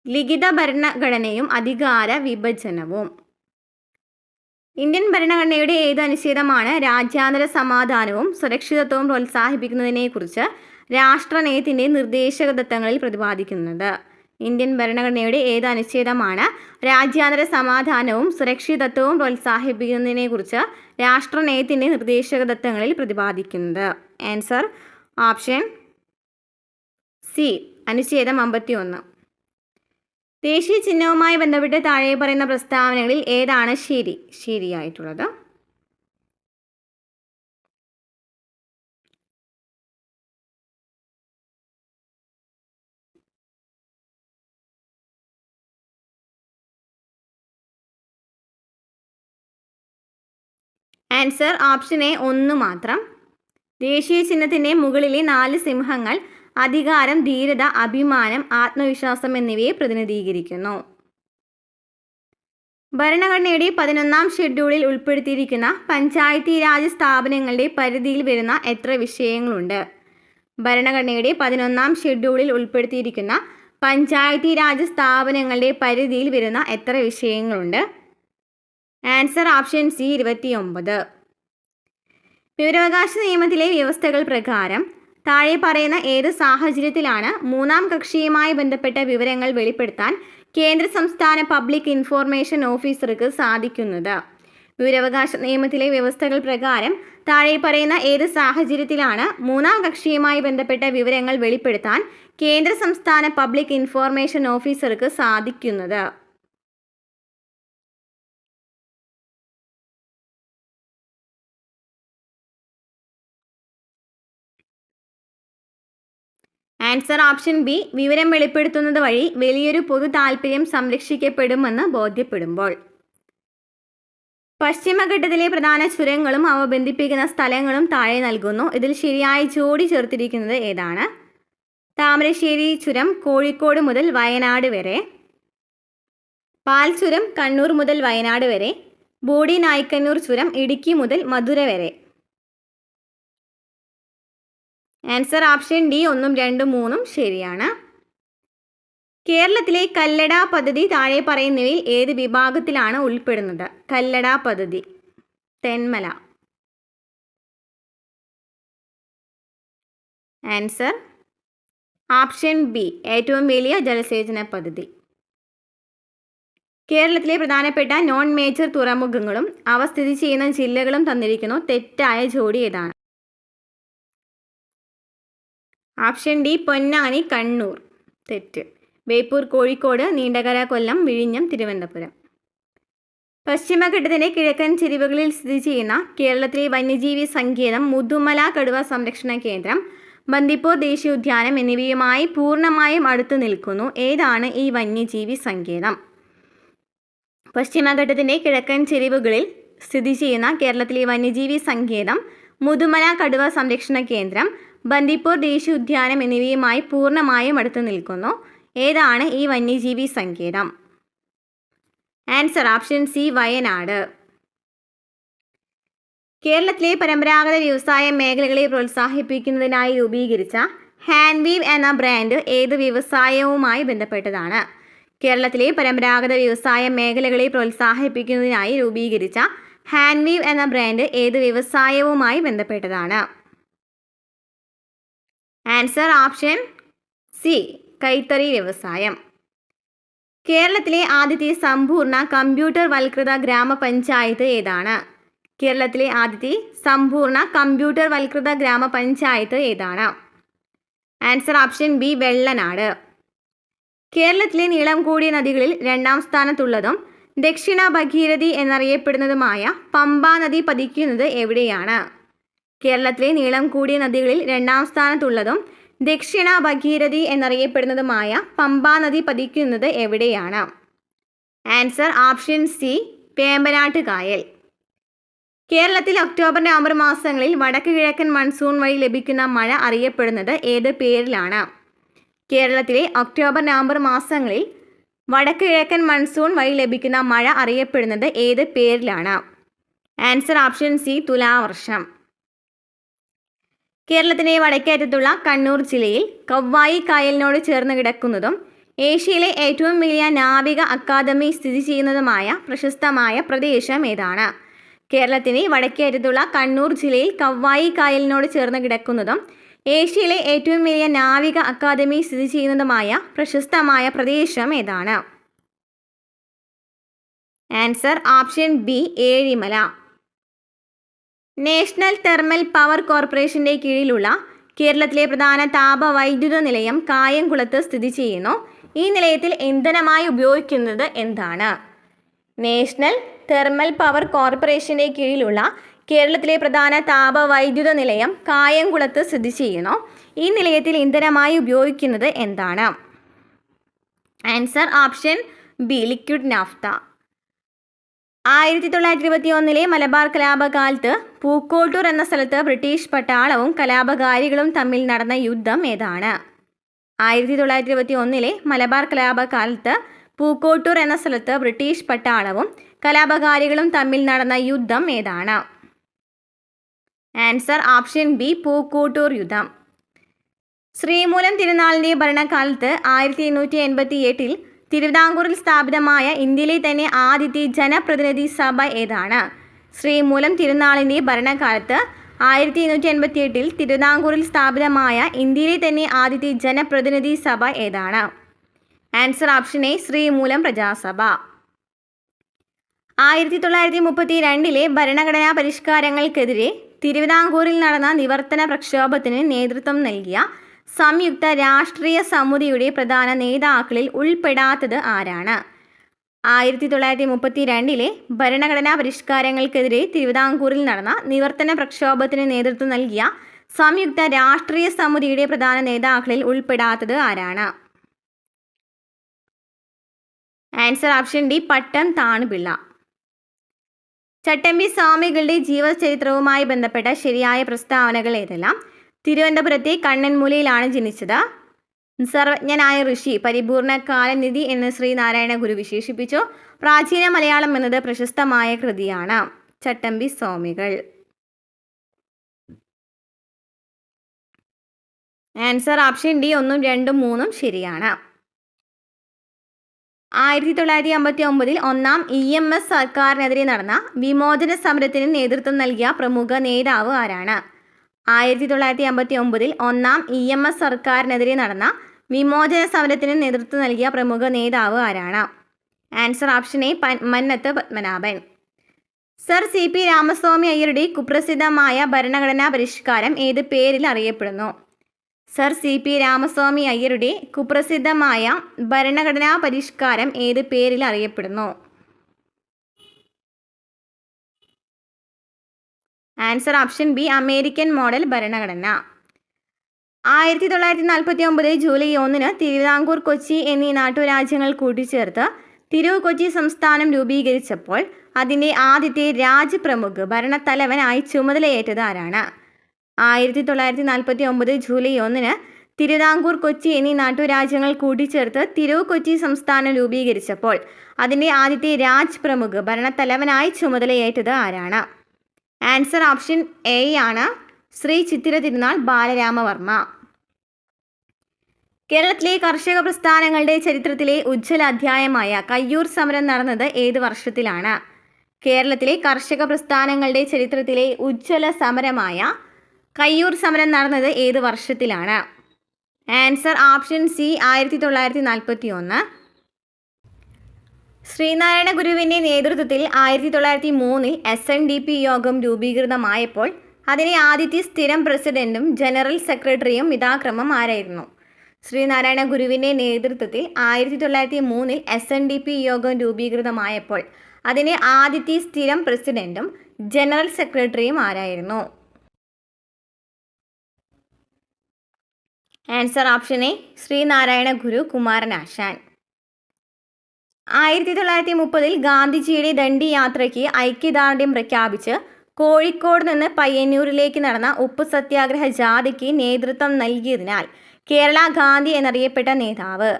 ലിഖിത ഭരണഘടനയും അധികാര വിഭജനവും. ഇന്ത്യൻ ഭരണഘടനയുടെ ഏത് അനുച്ഛേദമാണ് രാജ്യാന്തര സമാധാനവും സുരക്ഷിതത്വവും പ്രോത്സാഹിപ്പിക്കുന്നതിനെക്കുറിച്ച് രാഷ്ട്രനയത്തിൻ്റെ നിർദ്ദേശക തത്വങ്ങളിൽ പ്രതിപാദിക്കുന്നത്? ഇന്ത്യൻ ഭരണഘടനയുടെ ഏത് അനുച്ഛേദമാണ് രാജ്യാന്തര സമാധാനവും സുരക്ഷിതത്വവും പ്രോത്സാഹിപ്പിക്കുന്നതിനെക്കുറിച്ച് രാഷ്ട്രനയത്തിൻ്റെ നിർദ്ദേശക തത്വങ്ങളിൽ പ്രതിപാദിക്കുന്നത്? ആൻസർ ഓപ്ഷൻ സി അനുച്ഛേദം 51. ദേശീയ ചിഹ്നവുമായി ബന്ധപ്പെട്ട് താഴെ പറയുന്ന പ്രസ്താവനകളിൽ ഏതാണ് ശരിയായിട്ടുള്ളത്? ആൻസർ ഓപ്ഷൻ എ 1 മാത്രം. ദേശീയ ചിഹ്നത്തിൻ്റെ മുകളിലെ 4 സിംഹങ്ങൾ അധികാരം, ധീരത, അഭിമാനം, ആത്മവിശ്വാസം എന്നിവയെ പ്രതിനിധീകരിക്കുന്നു. ഭരണഘടനയുടെ 11ാം ഷെഡ്യൂളിൽ ഉൾപ്പെടുത്തിയിരിക്കുന്ന പഞ്ചായത്തി രാജ് സ്ഥാപനങ്ങളുടെ പരിധിയിൽ വരുന്ന എത്ര വിഷയങ്ങളുണ്ട്? ഭരണഘടനയുടെ 11ാം ഷെഡ്യൂളിൽ ഉൾപ്പെടുത്തിയിരിക്കുന്ന പഞ്ചായത്തി രാജ് സ്ഥാപനങ്ങളുടെ പരിധിയിൽ വരുന്ന എത്ര വിഷയങ്ങളുണ്ട്? Answer option C 29. വിവരാവകാശ നിയമത്തിലെ വ്യവസ്ഥകൾ പ്രകാരം താഴെ പറയുന്ന ഏത് സാഹചര്യത്തിലാണ് മൂന്നാം കക്ഷിയുമായി ബന്ധപ്പെട്ട വിവരങ്ങൾ വെളിപ്പെടുത്താൻ കേന്ദ്ര സംസ്ഥാന പബ്ലിക് ഇൻഫോർമേഷൻ ഓഫീസർക്ക് സാധിക്കുന്നത്? വിവരാവകാശ നിയമത്തിലെ വ്യവസ്ഥകൾ പ്രകാരം താഴെ പറയുന്ന ഏത് സാഹചര്യത്തിലാണ് മൂന്നാം കക്ഷിയുമായി ബന്ധപ്പെട്ട വിവരങ്ങൾ വെളിപ്പെടുത്താൻ കേന്ദ്ര സംസ്ഥാന പബ്ലിക് ഇൻഫോർമേഷൻ ഓഫീസർക്ക് സാധിക്കുന്നത്? ആൻസർ ഓപ്ഷൻ ബി വിവരം വെളിപ്പെടുത്തുന്നത് വഴി വലിയൊരു പൊതു താൽപ്പര്യം സംരക്ഷിക്കപ്പെടുമെന്ന് ബോധ്യപ്പെടുമ്പോൾ. പശ്ചിമഘട്ടത്തിലെ പ്രധാന ചുരങ്ങളും അവ ബന്ധിപ്പിക്കുന്ന സ്ഥലങ്ങളും താഴെ നൽകുന്നു. ഇതിൽ ശരിയായി ജോഡി ചേർത്തിരിക്കുന്നത് ഏതാണ്? താമരശ്ശേരി ചുരം കോഴിക്കോട് മുതൽ വയനാട് വരെ, പാൽ ചുരം കണ്ണൂർ മുതൽ വയനാട് വരെ, ബോഡി നായ്ക്കന്നൂർ ചുരം ഇടുക്കി മുതൽ മധുര വരെ. ആൻസർ ഓപ്ഷൻ ഡി 1, 2, 3 ശരിയാണ്. കേരളത്തിലെ കല്ലട പദ്ധതി താഴെ പറയുന്നവയിൽ ഏത് വിഭാഗത്തിലാണ് ഉൾപ്പെടുന്നത്? കല്ലട പദ്ധതി, തെന്മല. ആൻസർ ഓപ്ഷൻ ബി ഏറ്റവും വലിയ ജലസേചന പദ്ധതി. കേരളത്തിലെ പ്രധാനപ്പെട്ട നോൺ മേജർ തുറമുഖങ്ങളും അവ സ്ഥിതി ചെയ്യുന്ന ജില്ലകളും തന്നിരിക്കുന്നു. തെറ്റായ ജോഡി ഏതാണ്? Option D Ponnani Kannur. തെറ്റ്. ബേപ്പൂർ കോഴിക്കോട്, നീണ്ടകര കൊല്ലം, വിഴിഞ്ഞം തിരുവനന്തപുരം. പശ്ചിമഘട്ടത്തിൻ്റെ കിഴക്കൻ ചെരിവുകളിൽ സ്ഥിതി ചെയ്യുന്ന കേരളത്തിലെ വന്യജീവി സങ്കേതം മുതുമല കടുവ സംരക്ഷണ കേന്ദ്രം, ബന്ദിപ്പൂർ ദേശീയോദ്യാനം എന്നിവയുമായി പൂർണ്ണമായും അടുത്തു നിൽക്കുന്നു. ഏതാണ് ഈ വന്യജീവി സങ്കേതം? പശ്ചിമഘട്ടത്തിൻ്റെ കിഴക്കൻ ചെരിവുകളിൽ സ്ഥിതി ചെയ്യുന്ന കേരളത്തിലെ വന്യജീവി സങ്കേതം മുതുമല കടുവ സംരക്ഷണ കേന്ദ്രം, ബന്ദിപ്പൂർ ദേശീയോദ്യാനം എന്നിവയുമായി പൂർണ്ണമായും അടുത്തു നിൽക്കുന്നു. ഏതാണ് ഈ വന്യജീവി സങ്കേതം? Answer option C Wayanad. കേരളത്തിലെ പരമ്പരാഗത വ്യവസായ മേഖലകളെ പ്രോത്സാഹിപ്പിക്കുന്നതിനായി രൂപീകരിച്ച ഹാൻഡ്വീവ് എന്ന ബ്രാൻഡ് ഏത് വ്യവസായവുമായി ബന്ധപ്പെട്ടതാണ്? കേരളത്തിലെ പരമ്പരാഗത വ്യവസായ മേഖലകളെ പ്രോത്സാഹിപ്പിക്കുന്നതിനായി രൂപീകരിച്ച ഹാൻഡ്വീവ് എന്ന ബ്രാൻഡ് ഏത് വ്യവസായവുമായി ബന്ധപ്പെട്ടതാണ്? ആൻസർ ഓപ്ഷൻ സി കൈത്തറി വ്യവസായം. കേരളത്തിലെ ആദ്യത്തെ സമ്പൂർണ്ണ കമ്പ്യൂട്ടർ വൽകൃത ഗ്രാമപഞ്ചായത്ത് ഏതാണ്? കേരളത്തിലെ ആദ്യത്തെ സമ്പൂർണ്ണ കമ്പ്യൂട്ടർ വൽകൃത ഗ്രാമപഞ്ചായത്ത് ഏതാണ്? Answer option B Vellanad. കേരളത്തിലെ നീളം കൂടിയ നദികളിൽ 2ാം സ്ഥാനത്തുള്ളതും ദക്ഷിണ ഭഗീരഥി എന്നറിയപ്പെടുന്നതുമായ പമ്പാ നദി പതിക്കുന്നത് എവിടെയാണ്? കേരളത്തിലെ നീളം കൂടിയ നദികളിൽ 2ാം സ്ഥാനത്തുള്ളതും ദക്ഷിണ ഭഗീരഥി എന്നറിയപ്പെടുന്നതുമായ പമ്പാ നദി പതിക്കുന്നത് എവിടെയാണ്? ആൻസർ ഓപ്ഷൻ സി വേമ്പനാട്ട് കായൽ. കേരളത്തിൽ ഒക്ടോബർ നവംബർ മാസങ്ങളിൽ വടക്ക് കിഴക്കൻ മൺസൂൺ വഴി ലഭിക്കുന്ന മഴ അറിയപ്പെടുന്നത് ഏത് പേരിലാണ്? കേരളത്തിലെ ഒക്ടോബർ നവംബർ മാസങ്ങളിൽ വടക്ക് കിഴക്കൻ മൺസൂൺ വഴി ലഭിക്കുന്ന മഴ അറിയപ്പെടുന്നത് ഏത് പേരിലാണ്? ആൻസർ ഓപ്ഷൻ സി തുലാവർഷം. കേരളത്തിൻ്റെ വടക്കേറ്റത്തുള്ള കണ്ണൂർ ജില്ലയിൽ കവ്വായി കായലിനോട് ചേർന്ന് കിടക്കുന്നതും ഏഷ്യയിലെ ഏറ്റവും വലിയ നാവിക അക്കാദമി സ്ഥിതി ചെയ്യുന്നതുമായ പ്രശസ്തമായ പ്രദേശം ഏതാണ്? കേരളത്തിൻ്റെ വടക്കേറ്റത്തുള്ള കണ്ണൂർ ജില്ലയിൽ കവ്വായി കായലിനോട് ചേർന്ന് കിടക്കുന്നതും ഏഷ്യയിലെ ഏറ്റവും വലിയ നാവിക അക്കാദമി സ്ഥിതി ചെയ്യുന്നതുമായ പ്രശസ്തമായ പ്രദേശം ഏതാണ്? Answer option B Ezhimala. National Thermal Power കോർപ്പറേഷൻ്റെ കീഴിലുള്ള കേരളത്തിലെ പ്രധാന താപവൈദ്യുത നിലയം കായംകുളത്ത് സ്ഥിതി ചെയ്യുന്നു. ഈ നിലയത്തിൽ ഇന്ധനമായി ഉപയോഗിക്കുന്നത് എന്താണ്? നാഷണൽ തെർമൽ പവർ കോർപ്പറേഷൻ്റെ കീഴിലുള്ള കേരളത്തിലെ പ്രധാന താപവൈദ്യുത നിലയം കായംകുളത്ത് സ്ഥിതി ചെയ്യുന്നു. ഈ നിലയത്തിൽ ഇന്ധനമായി ഉപയോഗിക്കുന്നത് എന്താണ്? Answer option B liquid naphtha. 1921 Malabar കലാപകാലത്ത് പൂക്കോട്ടൂർ എന്ന സ്ഥലത്ത് ബ്രിട്ടീഷ് പട്ടാളവും കലാപകാരികളും തമ്മിൽ നടന്ന യുദ്ധം ഏതാണ്? 1921 മലബാർ കലാപകാലത്ത് പൂക്കോട്ടൂർ എന്ന സ്ഥലത്ത് ബ്രിട്ടീഷ് പട്ടാളവും കലാപകാരികളും തമ്മിൽ നടന്ന യുദ്ധം ഏതാണ്? ആൻസർ ഓപ്ഷൻ ബി പൂക്കോട്ടൂർ യുദ്ധം. ശ്രീമൂലം തിരുനാളിൻ്റെ ഭരണകാലത്ത് 1888 തിരുവിതാംകൂറിൽ സ്ഥാപിതമായ ഇന്ത്യയിലെ തന്നെ ആദ്യത്തെ ജനപ്രതിനിധി സഭ ഏതാണ്? ശ്രീമൂലം തിരുനാളിൻ്റെ ഭരണകാലത്ത് 1888 തിരുവിതാംകൂറിൽ സ്ഥാപിതമായ ഇന്ത്യയിലെ തന്നെ ആദ്യത്തെ ജനപ്രതിനിധി സഭ ഏതാണ്? Answer option A Sreemoolam Praja Sabha. 1932 ഭരണഘടനാ പരിഷ്കാരങ്ങൾക്കെതിരെ തിരുവിതാംകൂറിൽ നടന്ന നിവർത്തന പ്രക്ഷോഭത്തിന് നേതൃത്വം നൽകിയ സംയുക്ത രാഷ്ട്രീയ സമിതിയുടെ പ്രധാന നേതാക്കളിൽ ഉൾപ്പെടാത്തത് ആരാണ്? 1932 ഭരണഘടനാ പരിഷ്കാരങ്ങൾക്കെതിരെ തിരുവിതാംകൂറിൽ നടന്ന നിവർത്തന പ്രക്ഷോഭത്തിന് നേതൃത്വം നൽകിയ സംയുക്ത രാഷ്ട്രീയ സമിതിയുടെ പ്രധാന നേതാക്കളിൽ ഉൾപ്പെടാത്തത് ആരാണ്? ആൻസർ ഓപ്ഷൻ ഡി പട്ടം താണുപിള്ള. ചട്ടമ്പി സ്വാമികളുടെ ജീവചരിത്രവുമായി ബന്ധപ്പെട്ട ശരിയായ പ്രസ്താവനകൾ ഏതെല്ലാം? തിരുവനന്തപുരത്തെ കണ്ണൻമൂലയിലാണ് ജനിച്ചത്. സർവജ്ഞനായ ഋഷി പരിപൂർണ കാലനിധി എന്ന് ശ്രീനാരായണ ഗുരു വിശേഷിപ്പിച്ചു. പ്രാചീന മലയാളം എന്നത് പ്രശസ്തമായ കൃതിയാണ്. ചട്ടമ്പി സ്വാമികൾ. ആൻസർ ഓപ്ഷൻ ഡി 1, 2, 3 ശരിയാണ്. 1959 ഒന്നാം EMS സർക്കാരിനെതിരെ നടന്ന വിമോചന സമരത്തിന് നേതൃത്വം നൽകിയ പ്രമുഖ നേതാവ് ആരാണ്? 1959 ഒന്നാം EMS സർക്കാരിനെതിരെ നടന്ന വിമോചന സമരത്തിന് നേതൃത്വം നൽകിയ പ്രമുഖ നേതാവ് ആരാണ്? Answer option A Mannath Padmanabhan. Sir CP Ramaswami അയ്യരുടെ കുപ്രസിദ്ധമായ ഭരണഘടനാ പരിഷ്കാരം ഏത് പേരിൽ അറിയപ്പെടുന്നു? സർ CP രാമസ്വാമി അയ്യരുടെ കുപ്രസിദ്ധമായ ഭരണഘടനാ പരിഷ്കാരം ഏത് പേരിൽ അറിയപ്പെടുന്നു? Answer option B American model ഭരണഘടന. 1949 ജൂലൈ 1 തിരുവിതാംകൂർ, കൊച്ചി എന്നീ നാട്ടുരാജ്യങ്ങൾ കൂട്ടിച്ചേർത്ത് തിരുവ്-കൊച്ചി സംസ്ഥാനം രൂപീകരിച്ചപ്പോൾ അതിൻ്റെ ആദ്യത്തെ രാജ്പ്രമുഖ് ഭരണത്തലവനായി ചുമതലയേറ്റത് ആരാണ്? 1949 ജൂലൈ 1 തിരുവിതാംകൂർ, കൊച്ചി എന്നീ നാട്ടുരാജ്യങ്ങൾ കൂട്ടിച്ചേർത്ത് തിരുവ്-കൊച്ചി സംസ്ഥാനം രൂപീകരിച്ചപ്പോൾ അതിൻ്റെ ആദ്യത്തെ രാജ്പ്രമുഖ് ഭരണത്തലവനായി ചുമതലയേറ്റത് ആരാണ്? ആൻസർ ഓപ്ഷൻ എ ആണ് ശ്രീ ചിത്തിര തിരുനാൾ ബാലരാമവർമ്മ. കേരളത്തിലെ കർഷക പ്രസ്ഥാനങ്ങളുടെ ചരിത്രത്തിലെ ഉജ്ജ്വല അധ്യായമായ കയ്യൂർ സമരം നടന്നത് ഏത് വർഷത്തിലാണ്? കേരളത്തിലെ കർഷക പ്രസ്ഥാനങ്ങളുടെ ചരിത്രത്തിലെ ഉജ്ജ്വല സമരമായ കയ്യൂർ സമരം നടന്നത് ഏത് വർഷത്തിലാണ്? Answer option C 1941. ശ്രീനാരായണ ഗുരുവിൻ്റെ നേതൃത്വത്തിൽ 1903 SNDP യോഗം രൂപീകൃതമായപ്പോൾ അതിനെ ആദ്യത്തെ സ്ഥിരം പ്രസിഡന്റും ജനറൽ സെക്രട്ടറിയും യഥാക്രമം ആരായിരുന്നു? ശ്രീനാരായണ ഗുരുവിൻ്റെ നേതൃത്വത്തിൽ 1903 SNDP യോഗം രൂപീകൃതമായപ്പോൾ അതിനെ ആദ്യത്തെ സ്ഥിരം പ്രസിഡന്റും ജനറൽ സെക്രട്ടറിയും ആരായിരുന്നു? ആൻസർ ഓപ്ഷൻ എ ശ്രീനാരായണ ഗുരു കുമാരനാശാൻ. 1930 ഗാന്ധിജിയുടെ ദണ്ഡി യാത്രയ്ക്ക് ഐക്യദാർഢ്യം പ്രഖ്യാപിച്ച് കോഴിക്കോട് നിന്ന് പയ്യന്നൂരിലേക്ക് നടന്ന ഉപ്പ് സത്യാഗ്രഹ ജാഥയ്ക്ക് നേതൃത്വം നൽകിയതിനാൽ കേരള ഗാന്ധി എന്നറിയപ്പെട്ട നേതാവ്.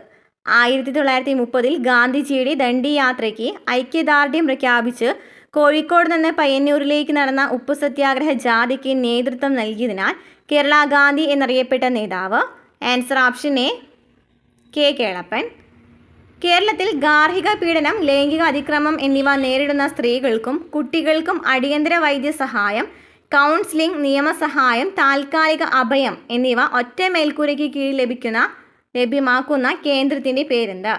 1930 ഗാന്ധിജിയുടെ ദണ്ഡി യാത്രയ്ക്ക് ഐക്യദാർഢ്യം പ്രഖ്യാപിച്ച് കോഴിക്കോട് നിന്ന് പയ്യന്നൂരിലേക്ക് നടന്ന ഉപ്പ് സത്യാഗ്രഹ ജാഥയ്ക്ക് നേതൃത്വം നൽകിയതിനാൽ കേരള ഗാന്ധി എന്നറിയപ്പെട്ട നേതാവ്. Answer option A K Kelappan. കേരളത്തിൽ ഗാർഹിക പീഡനം, ലൈംഗിക അതിക്രമം എന്നിവ നേരിടുന്ന സ്ത്രീകൾക്കും കുട്ടികൾക്കും അടിയന്തര വൈദ്യസഹായം, കൗൺസിലിംഗ്, നിയമസഹായം, താൽക്കാലിക അഭയം എന്നിവ ഒറ്റ മേൽക്കൂരയ്ക്ക് കീഴിൽ ലഭ്യമാക്കുന്ന കേന്ദ്രത്തിൻ്റെ പേരെന്ത്?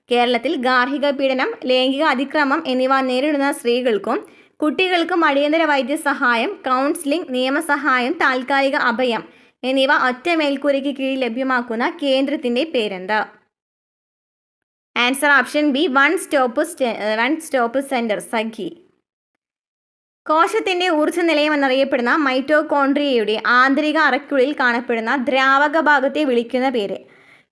കേരളത്തിൽ ഗാർഹിക പീഡനം, ലൈംഗിക അതിക്രമം എന്നിവ നേരിടുന്ന സ്ത്രീകൾക്കും കുട്ടികൾക്കും അടിയന്തര വൈദ്യസഹായം, കൗൺസിലിംഗ്, നിയമസഹായം, താൽക്കാലിക അഭയം എന്നിവ ഒറ്റ മേൽക്കൂരയ്ക്ക് കീഴിൽ ലഭ്യമാക്കുന്ന കേന്ദ്രത്തിൻ്റെ പേരെന്ത്? Answer option B one stop centre Sakhi. കോശത്തിൻ്റെ ഊർജ്ജ നിലയം എന്നറിയപ്പെടുന്ന മൈറ്റോകോൺട്രിയയുടെ ആന്തരിക അറയ്ക്കുള്ളിൽ കാണപ്പെടുന്ന ദ്രാവക ഭാഗത്തെ വിളിക്കുന്ന പേര്?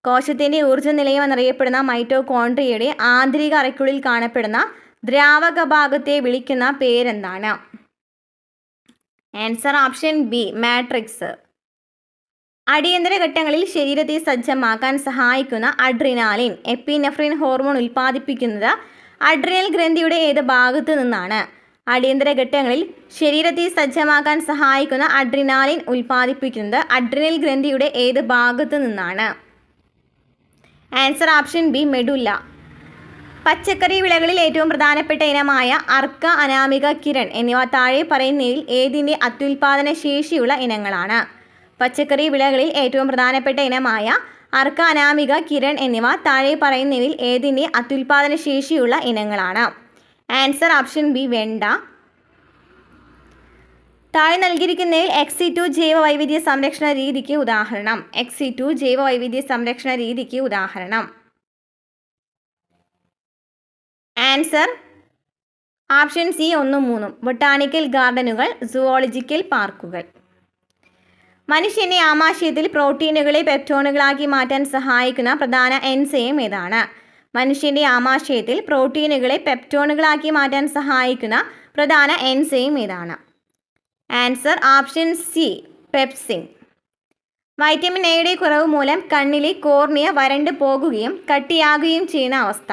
കോശത്തിൻ്റെ ഊർജ്ജ നിലയം എന്നറിയപ്പെടുന്ന മൈറ്റോകോൺട്രിയയുടെ ആന്തരിക അറയ്ക്കുള്ളിൽ കാണപ്പെടുന്ന ദ്രാവക ഭാഗത്തെ വിളിക്കുന്ന പേരെന്താണ്? Answer option B matrix. അടിയന്തര ഘട്ടങ്ങളിൽ ശരീരത്തെ സജ്ജമാക്കാൻ സഹായിക്കുന്ന അഡ്രിനാലിൻ, എപ്പിനെഫ്രിൻ ഹോർമോൺ ഉൽപ്പാദിപ്പിക്കുന്നത് അഡ്രിനൽ ഗ്രന്ഥിയുടെ ഏത് ഭാഗത്തു നിന്നാണ്? അടിയന്തര ഘട്ടങ്ങളിൽ ശരീരത്തെ സജ്ജമാക്കാൻ സഹായിക്കുന്ന അഡ്രിനാലിൻ ഉൽപ്പാദിപ്പിക്കുന്നത് അഡ്രിനൽ ഗ്രന്ഥിയുടെ ഏത് ഭാഗത്തു നിന്നാണ്? Answer option B medulla. പച്ചക്കറി വിളകളിൽ ഏറ്റവും പ്രധാനപ്പെട്ട ഇനമായ അർക്ക, അനാമിക, കിരൺ എന്നിവ താഴെ പറയുന്നതിൽ ഏതിൻ്റെ അത്യുൽപാദന ശേഷിയുള്ള ഇനങ്ങളാണ്? പച്ചക്കറി വിളകളിൽ ഏറ്റവും പ്രധാനപ്പെട്ട ഇനമായ അർക്ക, അനാമിക, കിരൺ എന്നിവ താഴെ പറയുന്നതിൽ ഏതിൻ്റെ അത്യുൽപാദന ശേഷിയുള്ള ഇനങ്ങളാണ്? ആൻസർ ഓപ്ഷൻ ബി വെണ്ട. താഴെ നൽകിയിരിക്കുന്നതിൽ XC2 ജൈവ വൈവിധ്യ സംരക്ഷണ രീതിക്ക് ഉദാഹരണം? XC2 ജൈവ വൈവിധ്യ സംരക്ഷണ രീതിക്ക് ഉദാഹരണം? ആൻസർ ഓപ്ഷൻ സി 1, 3 ബൊട്ടാണിക്കൽ ഗാർഡനുകൾ, സുവോളജിക്കൽ പാർക്കുകൾ. മനുഷ്യൻ്റെ ആമാശയത്തിൽ പ്രോട്ടീനുകളെ പെപ്റ്റോണുകളാക്കി മാറ്റാൻ സഹായിക്കുന്ന പ്രധാന എൻസൈം ഏതാണ്? മനുഷ്യൻ്റെ ആമാശയത്തിൽ പ്രോട്ടീനുകളെ പെപ്റ്റോണുകളാക്കി മാറ്റാൻ സഹായിക്കുന്ന പ്രധാന എൻസൈം ഏതാണ്? Answer option C pepsin. Vitamin എയുടെ കുറവ് മൂലം കണ്ണിലെ കോർണിയ വരണ്ടു പോകുകയും കട്ടിയാകുകയും ചെയ്യുന്ന അവസ്ഥ?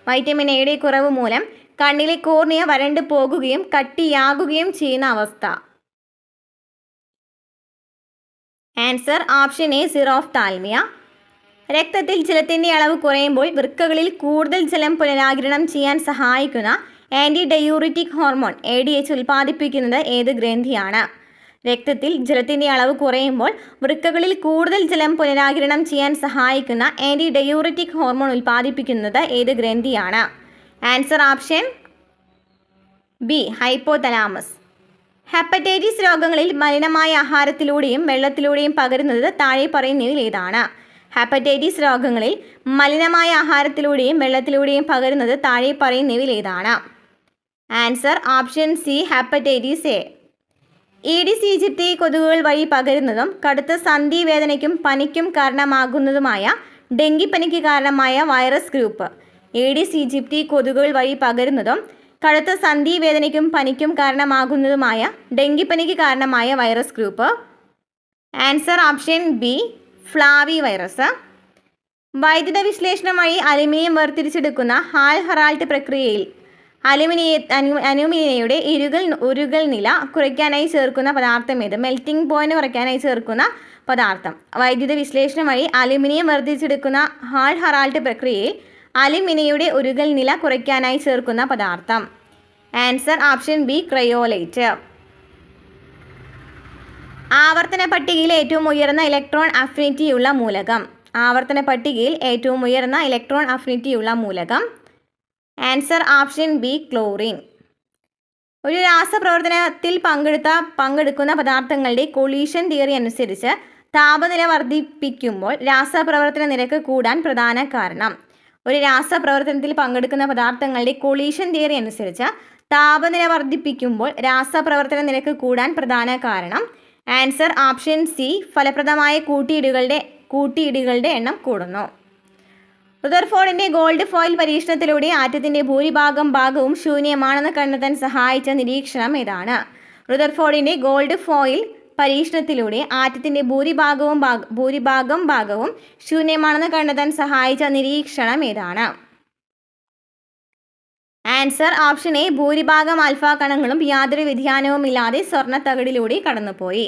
വൈറ്റമിൻ എയുടെ കുറവ് മൂലം കണ്ണിലെ കോർണിയ വരണ്ടു പോകുകയും കട്ടിയാകുകയും ചെയ്യുന്ന അവസ്ഥ? Answer option A xerophthalmia. രക്തത്തിൽ ജലത്തിൻ്റെ അളവ് കുറയുമ്പോൾ വൃക്കകളിൽ കൂടുതൽ ജലം പുനരാഗിരണം ചെയ്യാൻ സഹായിക്കുന്ന ആൻറ്റി ഡയൂറിറ്റിക് ഹോർമോൺ ADH ഉൽപ്പാദിപ്പിക്കുന്നത് ഏത് ഗ്രന്ഥിയാണ്? രക്തത്തിൽ ജലത്തിൻ്റെ അളവ് കുറയുമ്പോൾ വൃക്കകളിൽ കൂടുതൽ ജലം പുനരാഗിരണം ചെയ്യാൻ സഹായിക്കുന്ന ആൻറ്റി ഡയൂറിറ്റിക് ഹോർമോൺ ഉൽപ്പാദിപ്പിക്കുന്നത് ഏത് ഗ്രന്ഥിയാണ്? Answer option B hypothalamus. Hepatitis രോഗങ്ങളിൽ മലിനമായ ആഹാരത്തിലൂടെയും വെള്ളത്തിലൂടെയും പകരുന്നത് താഴെ പറയുന്നവയിൽ ഏതാണ്? ഹെപ്പറ്റൈറ്റിസ് രോഗങ്ങളിൽ മലിനമായ ആഹാരത്തിലൂടെയും വെള്ളത്തിലൂടെയും പകരുന്നത് താഴെ പറയുന്നവയിൽ ഏതാണ്? Answer option C hepatitis A. Aedes ഈജിപ്തി കൊതുകുകൾ വഴി പകരുന്നതും കടുത്ത സന്ധിവേദനയ്ക്കും പനിക്കും കാരണമാകുന്നതുമായ ഡെങ്കിപ്പനിക്ക് കാരണമായ വൈറസ് ഗ്രൂപ്പ്? ഈഡിസ് ഈജിപ്തി കൊതുകുകൾ വഴി പകരുന്നതും കടുത്ത സന്ധിവേദനയ്ക്കും പനിക്കും കാരണമാകുന്നതുമായ ഡെങ്കിപ്പനിക്ക് കാരണമായ virus group? Answer option B flavi virus. വൈദ്യുത വിശ്ലേഷണം വഴി അലുമിനിയം വേർതിരിച്ചെടുക്കുന്ന ഹാൽ ഹെറാൾട്ട് പ്രക്രിയയിൽ അലുമിനിയയുടെ ഉരുകൽ നില കുറയ്ക്കാനായി ചേർക്കുന്ന പദാർത്ഥം ഏത്? മെൽറ്റിംഗ് പോയിന്റ് കുറയ്ക്കാനായി ചേർക്കുന്ന പദാർത്ഥം. വൈദ്യുത വിശ്ലേഷണം വഴി അലുമിനിയം വേർതിരിച്ചെടുക്കുന്ന ഹാൾ ഹെറാൾട്ട് പ്രക്രിയയിൽ അലുമിനിയയുടെ ഉരുകൽ നില കുറയ്ക്കാനായി ചേർക്കുന്ന പദാർത്ഥം? Answer option B cryolite. ആവർത്തന പട്ടികയിൽ ഏറ്റവും ഉയർന്ന ഇലക്ട്രോൺ അഫിനിറ്റിയുള്ള മൂലകം? ആവർത്തന പട്ടികയിൽ ഏറ്റവും ഉയർന്ന ഇലക്ട്രോൺ അഫിനിറ്റിയുള്ള മൂലകം? Answer option B chlorine. ഒരു രാസപ്രവർത്തനത്തിൽ പങ്കെടുക്കുന്ന പദാർത്ഥങ്ങളുടെ കൊളീഷൻ തിയറി അനുസരിച്ച് താപനില വർദ്ധിപ്പിക്കുമ്പോൾ രാസപ്രവർത്തന നിരക്ക് കൂടാൻ പ്രധാന കാരണം. ഒരു രാസപ്രവർത്തനത്തിൽ പങ്കെടുക്കുന്ന പദാർത്ഥങ്ങളുടെ കൊളീഷൻ തിയറി അനുസരിച്ച് താപനില വർദ്ധിപ്പിക്കുമ്പോൾ രാസപ്രവർത്തന നിരക്ക് കൂടാൻ പ്രധാന കാരണം. ആൻസർ ഓപ്ഷൻ സി, ഫലപ്രദമായ കൂട്ടിയിടികളുടെ എണ്ണം കൂടുന്നു. റുദർഫോർഡിന്റെ ഗോൾഡ് ഫോയിൽ പരീക്ഷണത്തിലൂടെ ആറ്റത്തിന്റെ ഭാഗവും ശൂന്യമാണെന്ന് കണ്ടെത്താൻ സഹായിച്ച നിരീക്ഷണം ഏതാണ്? റുദർഫോർഡിന്റെ ഗോൾഡ് ഫോയിൽ പരീക്ഷണത്തിലൂടെ ആറ്റത്തിന്റെ ഭാഗവും ശൂന്യമാണെന്ന് കണ്ടെത്താൻ സഹായിച്ച നിരീക്ഷണം ഏതാണ്? ആൻസർ ഓപ്ഷൻ എ, ഭൂരിഭാഗം ആൽഫ കണങ്ങളും യാതൊരു വ്യതിയാനവുമില്ലാതെ സ്വർണ്ണത്തകിടിലൂടെ കടന്നുപോയി.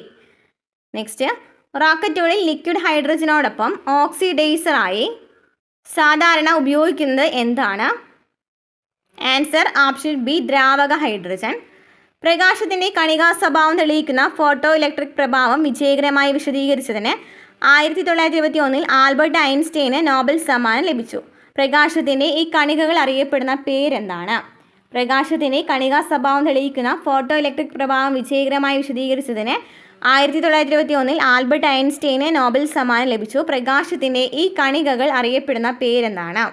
നെക്സ്റ്റ്, റോക്കറ്റുകളിൽ ലിക്വിഡ് ഹൈഡ്രജനോടൊപ്പം ഓക്സിഡൈസറായി സാധാരണ ഉപയോഗിക്കുന്നത് എന്താണ്? ആൻസർ ഓപ്ഷൻ ബി, ദ്രാവക ഹൈഡ്രജൻ. പ്രകാശത്തിൻ്റെ കണികാ സ്വഭാവം തെളിയിക്കുന്ന ഫോട്ടോ ഇലക്ട്രിക് പ്രഭാവം വിജയകരമായി വിശദീകരിച്ചതിന് 1921 ആൽബർട്ട് ഐൻസ്റ്റൈന് നോബൽ സമ്മാനം ലഭിച്ചു. പ്രകാശത്തിൻ്റെ ഈ കണികകൾ അറിയപ്പെടുന്ന പേരെന്താണ്? പ്രകാശത്തിൻ്റെ കണികാ സ്വഭാവം തെളിയിക്കുന്ന ഫോട്ടോ ഇലക്ട്രിക് പ്രഭാവം വിജയകരമായി വിശദീകരിച്ചതിന് 1921 ആൽബർട്ട് ഐൻസ്റ്റൈന് നോബൽ സമ്മാനം ലഭിച്ചു. പ്രകാശത്തിൻ്റെ ഈ കണികകൾ അറിയപ്പെടുന്ന പേരെന്താണ്?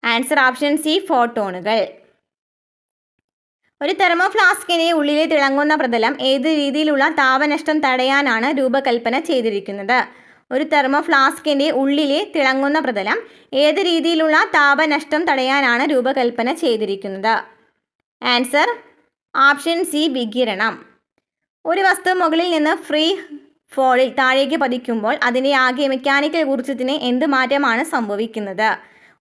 ആൻസർ ഓപ്ഷൻ സി, ഫോട്ടോണുകൾ. ഒരു തെർമോഫ്ലാസ്കിൻ്റെ ഉള്ളിലെ തിളങ്ങുന്ന പ്രതലം ഏത് രീതിയിലുള്ള താപനഷ്ടം തടയാനാണ് രൂപകൽപ്പന ചെയ്തിരിക്കുന്നത്? ഒരു തെർമോഫ്ലാസ്കിൻ്റെ ഉള്ളിലെ തിളങ്ങുന്ന പ്രതലം ഏത് രീതിയിലുള്ള താപനഷ്ടം തടയാനാണ് രൂപകൽപ്പന ചെയ്തിരിക്കുന്നത്? ആൻസർ ഓപ്ഷൻ സി, വികിരണം. ഒരു വസ്തു മുകളിൽ നിന്ന് ഫ്രീ ഫോളിൽ താഴേക്ക് പതിക്കുമ്പോൾ അതിൻ്റെ ആകെ മെക്കാനിക്കൽ ഊർജ്ജത്തിന് എന്ത് മാറ്റമാണ് സംഭവിക്കുന്നത്?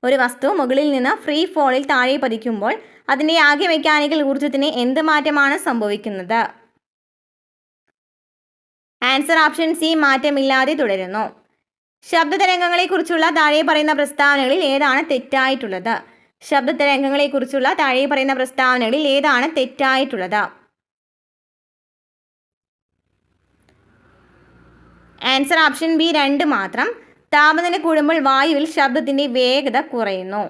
ഒരു വസ്തു മുകളിൽ നിന്ന് ഫ്രീ ഫോളിൽ താഴെ പതിക്കുമ്പോൾ അതിൻ്റെ ആകെ മെക്കാനിക്കൽ ഊർജ്ജത്തിന് എന്ത് മാറ്റമാണ് സംഭവിക്കുന്നത്? ആൻസർ ഓപ്ഷൻ സി, മാറ്റമില്ലാതെ തുടരുന്നു. ശബ്ദതരംഗങ്ങളെക്കുറിച്ചുള്ള താഴെ പറയുന്ന പ്രസ്താവനകളിൽ ഏതാണ് തെറ്റായിട്ടുള്ളത്? ശബ്ദതരംഗങ്ങളെക്കുറിച്ചുള്ള താഴെ പറയുന്ന പ്രസ്താവനകളിൽ ഏതാണ് തെറ്റായിട്ടുള്ളത്? ആൻസർ ഓപ്ഷൻ ബി, 2 മാത്രം. താപനില കൂടുമ്പോൾ വായുവിൽ ശബ്ദത്തിൻ്റെ വേഗത കുറയുന്നു.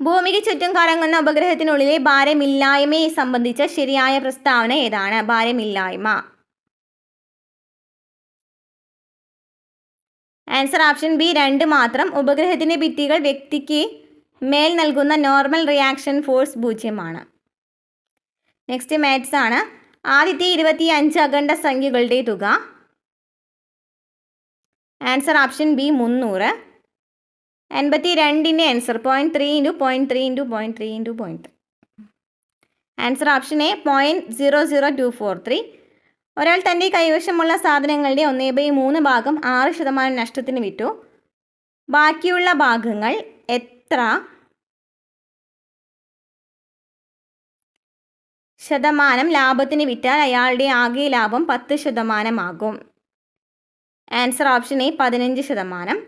ഭൂമിക്ക് ചുറ്റും കറങ്ങുന്ന ഉപഗ്രഹത്തിനുള്ളിലെ ഭാരമില്ലായ്മയെ സംബന്ധിച്ച ശരിയായ പ്രസ്താവന ഏതാണ്? ഭാരമില്ലായ്മ. ആൻസർ ഓപ്ഷൻ ബി, 2 മാത്രം. ഉപഗ്രഹത്തിൻ്റെ ഭിത്തികൾ വ്യക്തിക്ക് മേൽ നൽകുന്ന normal reaction force 0 next maths ആണ്. ആദ്യത്തെ 25 അഖണ്ഡ സംഖ്യകളുടെ തുക. Answer option B, 300. 82ൻ്റെ ആൻസർ 0.3 × 0.3 × 0.3 × 0.3. Answer option A, 0.00243. ഒരാൾ തൻ്റെ കൈവശമുള്ള സാധനങ്ങളുടെ 1/3 ഭാഗം 6% നഷ്ടത്തിന് വിറ്റു. ബാക്കിയുള്ള ഭാഗങ്ങൾ എത്ര ശതമാനം ലാഭത്തിന് വിറ്റാൽ അയാളുടെ ആകെ ലാഭം 10% ആകും? Answer option A, 15%.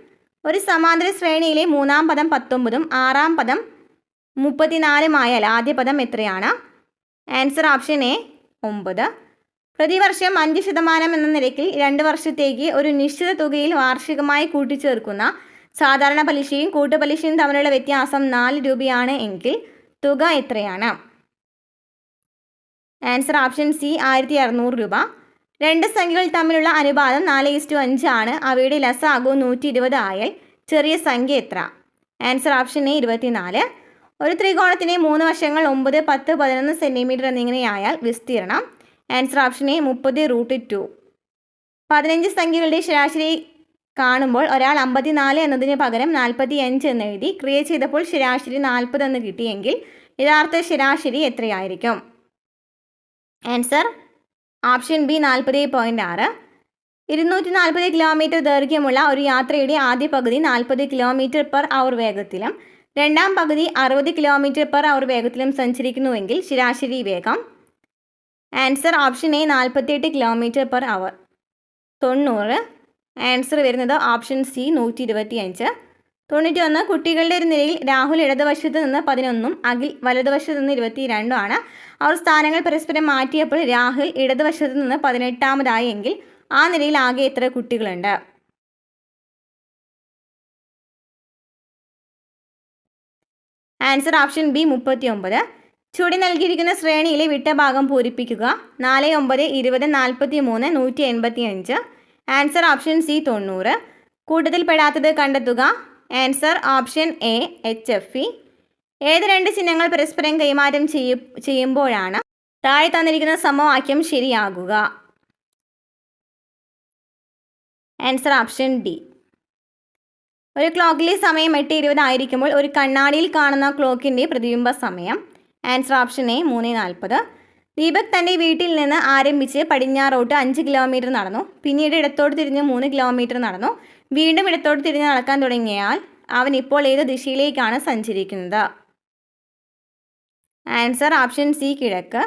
ഒരു സമാന്തര ശ്രേണിയിലെ 3-ാം പദം 19-ഉം 6-ാം പദം 34-ഉം ആയാൽ ആദ്യ പദം എത്രയാണ്? Answer option A, 9. പ്രതിവർഷം 5% എന്ന നിരക്കിൽ 2 വർഷത്തേക്ക് ഒരു നിശ്ചിത തുകയിൽ വാർഷികമായി കൂട്ടിച്ചേർക്കുന്ന സാധാരണ പലിശയും കൂട്ടുപലിശയും തമ്മിലുള്ള വ്യത്യാസം 4 രൂപയാണ് എങ്കിൽ തുക എത്രയാണ്? ആൻസർ ഓപ്ഷൻ സി, 1600 രൂപ. 2 സംഖ്യകൾ തമ്മിലുള്ള അനുപാതം 4:5 ആണ്. അവയുടെ ലസാഗു 120 ആയാൽ ചെറിയ സംഖ്യ എത്ര? Answer option A, 24. ഒരു ത്രികോണത്തിന് 3 വശങ്ങൾ 9, 10, 11 സെൻറ്റിമീറ്റർ എന്നിങ്ങനെയായാൽ വിസ്തീർണം? Answer option A, 30√2. 15 സംഖ്യകളുടെ ശരാശരി കാണുമ്പോൾ ഒരാൾ 54 എന്നതിന് പകരം 45 എന്ന് എഴുതി. ക്രിയ ചെയ്തപ്പോൾ ശരാശരി 40 എന്ന് കിട്ടിയെങ്കിൽ യഥാർത്ഥ ശരാശരി എത്രയായിരിക്കും? Answer option B, 40.6. 240 കിലോമീറ്റർ ദൈർഘ്യമുള്ള ഒരു യാത്രയുടെ ആദ്യ പകുതി 40 km/h വേഗത്തിലും 2-ാം പകുതി 60 km/h വേഗത്തിലും സഞ്ചരിക്കുന്നുവെങ്കിൽ ശരാശരി വേഗം? Answer option A, 48 km/h. 90. Answer വരുന്നത് ഓപ്ഷൻ സി, 125. 91. കുട്ടികളുടെ ഒരു നിരയിൽ രാഹുൽ ഇടതുവശത്ത് നിന്ന് 11ഉം അഖിൽ വലതുവശത്ത് നിന്ന് 22 ആണ്. അവർ സ്ഥാനങ്ങൾ പരസ്പരം മാറ്റിയപ്പോൾ രാഹുൽ ഇടതുവശത്ത് നിന്ന് 18ാമതായി എങ്കിൽ ആ നിരയിൽ ആകെ എത്ര കുട്ടികളുണ്ട്? Answer option B, 39. ചുവടെ നൽകിയിരിക്കുന്ന ശ്രേണിയിലെ വിട്ട ഭാഗം പൂരിപ്പിക്കുക. 4, 9, 20, 43, 185. Answer option C 90. കൂട്ടത്തിൽ പെടാത്തത് കണ്ടെത്തുക. Answer option A HFE. ഏത് രണ്ട് ചിഹ്നങ്ങൾ പരസ്പരം കൈമാറ്റം ചെയ്യുമ്പോഴാണ് താഴെ തന്നിരിക്കുന്ന സമവാക്യം ശരിയാകുക? Answer option D. ഒരു ക്ലോക്കിലെ സമയം 8:20 ആയിരിക്കുമ്പോൾ ഒരു കണ്ണാടിയിൽ കാണുന്ന ക്ലോക്കിൻ്റെ പ്രതിബിംബ സമയം. Answer option A 3:40. ദീപക് തൻ്റെ വീട്ടിൽ നിന്ന് ആരംഭിച്ച് പടിഞ്ഞാറോട്ട് 5 കിലോമീറ്റർ നടന്നു. പിന്നീട് ഇടത്തോട്ട് തിരിഞ്ഞ് 3 കിലോമീറ്റർ നടന്നു. വീണ്ടും ഇടത്തോട്ട് തിരിഞ്ഞ് നടക്കാൻ തുടങ്ങിയാൽ അവൻ ഇപ്പോൾ ഏത് ദിശയിലേക്കാണ് സഞ്ചരിക്കുന്നത്? ആൻസർ ഓപ്ഷൻ സി കിഴക്ക്.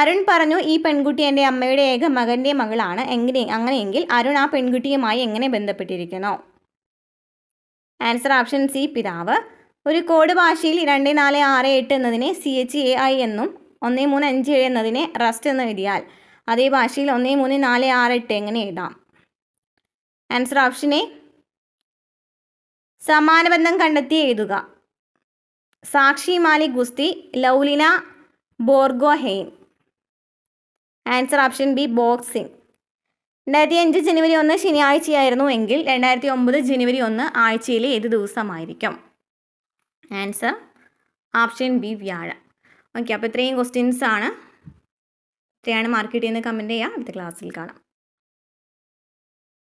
അരുൺ പറഞ്ഞു, ഈ പെൺകുട്ടി എൻ്റെ അമ്മയുടെ ഏക മകൻ്റെ മകളാണ്. അങ്ങനെയെങ്കിൽ അരുൺ ആ പെൺകുട്ടിയുമായി എങ്ങനെ ബന്ധപ്പെട്ടിരിക്കുന്നു? ആൻസർ ഓപ്ഷൻ സി പിതാവ്. ഒരു കോഡ് ഭാഷയിൽ 2, 4, 6, 8 എന്നതിനെ CHAI എന്നും 1, 3, 5, 7 എന്നതിനെ റസ്റ്റ് എന്ന് എഴുതിയാൽ അതേ ഭാഷയിൽ 1, 3, 4, 6, 8 എങ്ങനെ എഴുതാം? Answer option A. സമാനബന്ധം കണ്ടെത്തി എഴുതുക. സാക്ഷി മാലിക് ഗുസ്തി, Lovlina Borgohain. Answer option B boxing. 2005 ജനുവരി 1 ശനിയാഴ്ചയായിരുന്നു എങ്കിൽ 2009 ജനുവരി 1 ആഴ്ചയിലെ ഏത് ദിവസമായിരിക്കും? ആൻസർ ഓപ്ഷൻ ബി വ്യാഴം. ഓക്കെ, അപ്പോൾ ഇത്രയും ക്വസ്റ്റ്യൻസ് ആണ്. ഇത്രയാണ് മാർക്ക് കിട്ടിയെന്ന് കമൻറ്റ് ചെയ്യുക. അടുത്ത ക്ലാസ്സിൽ കാണാം.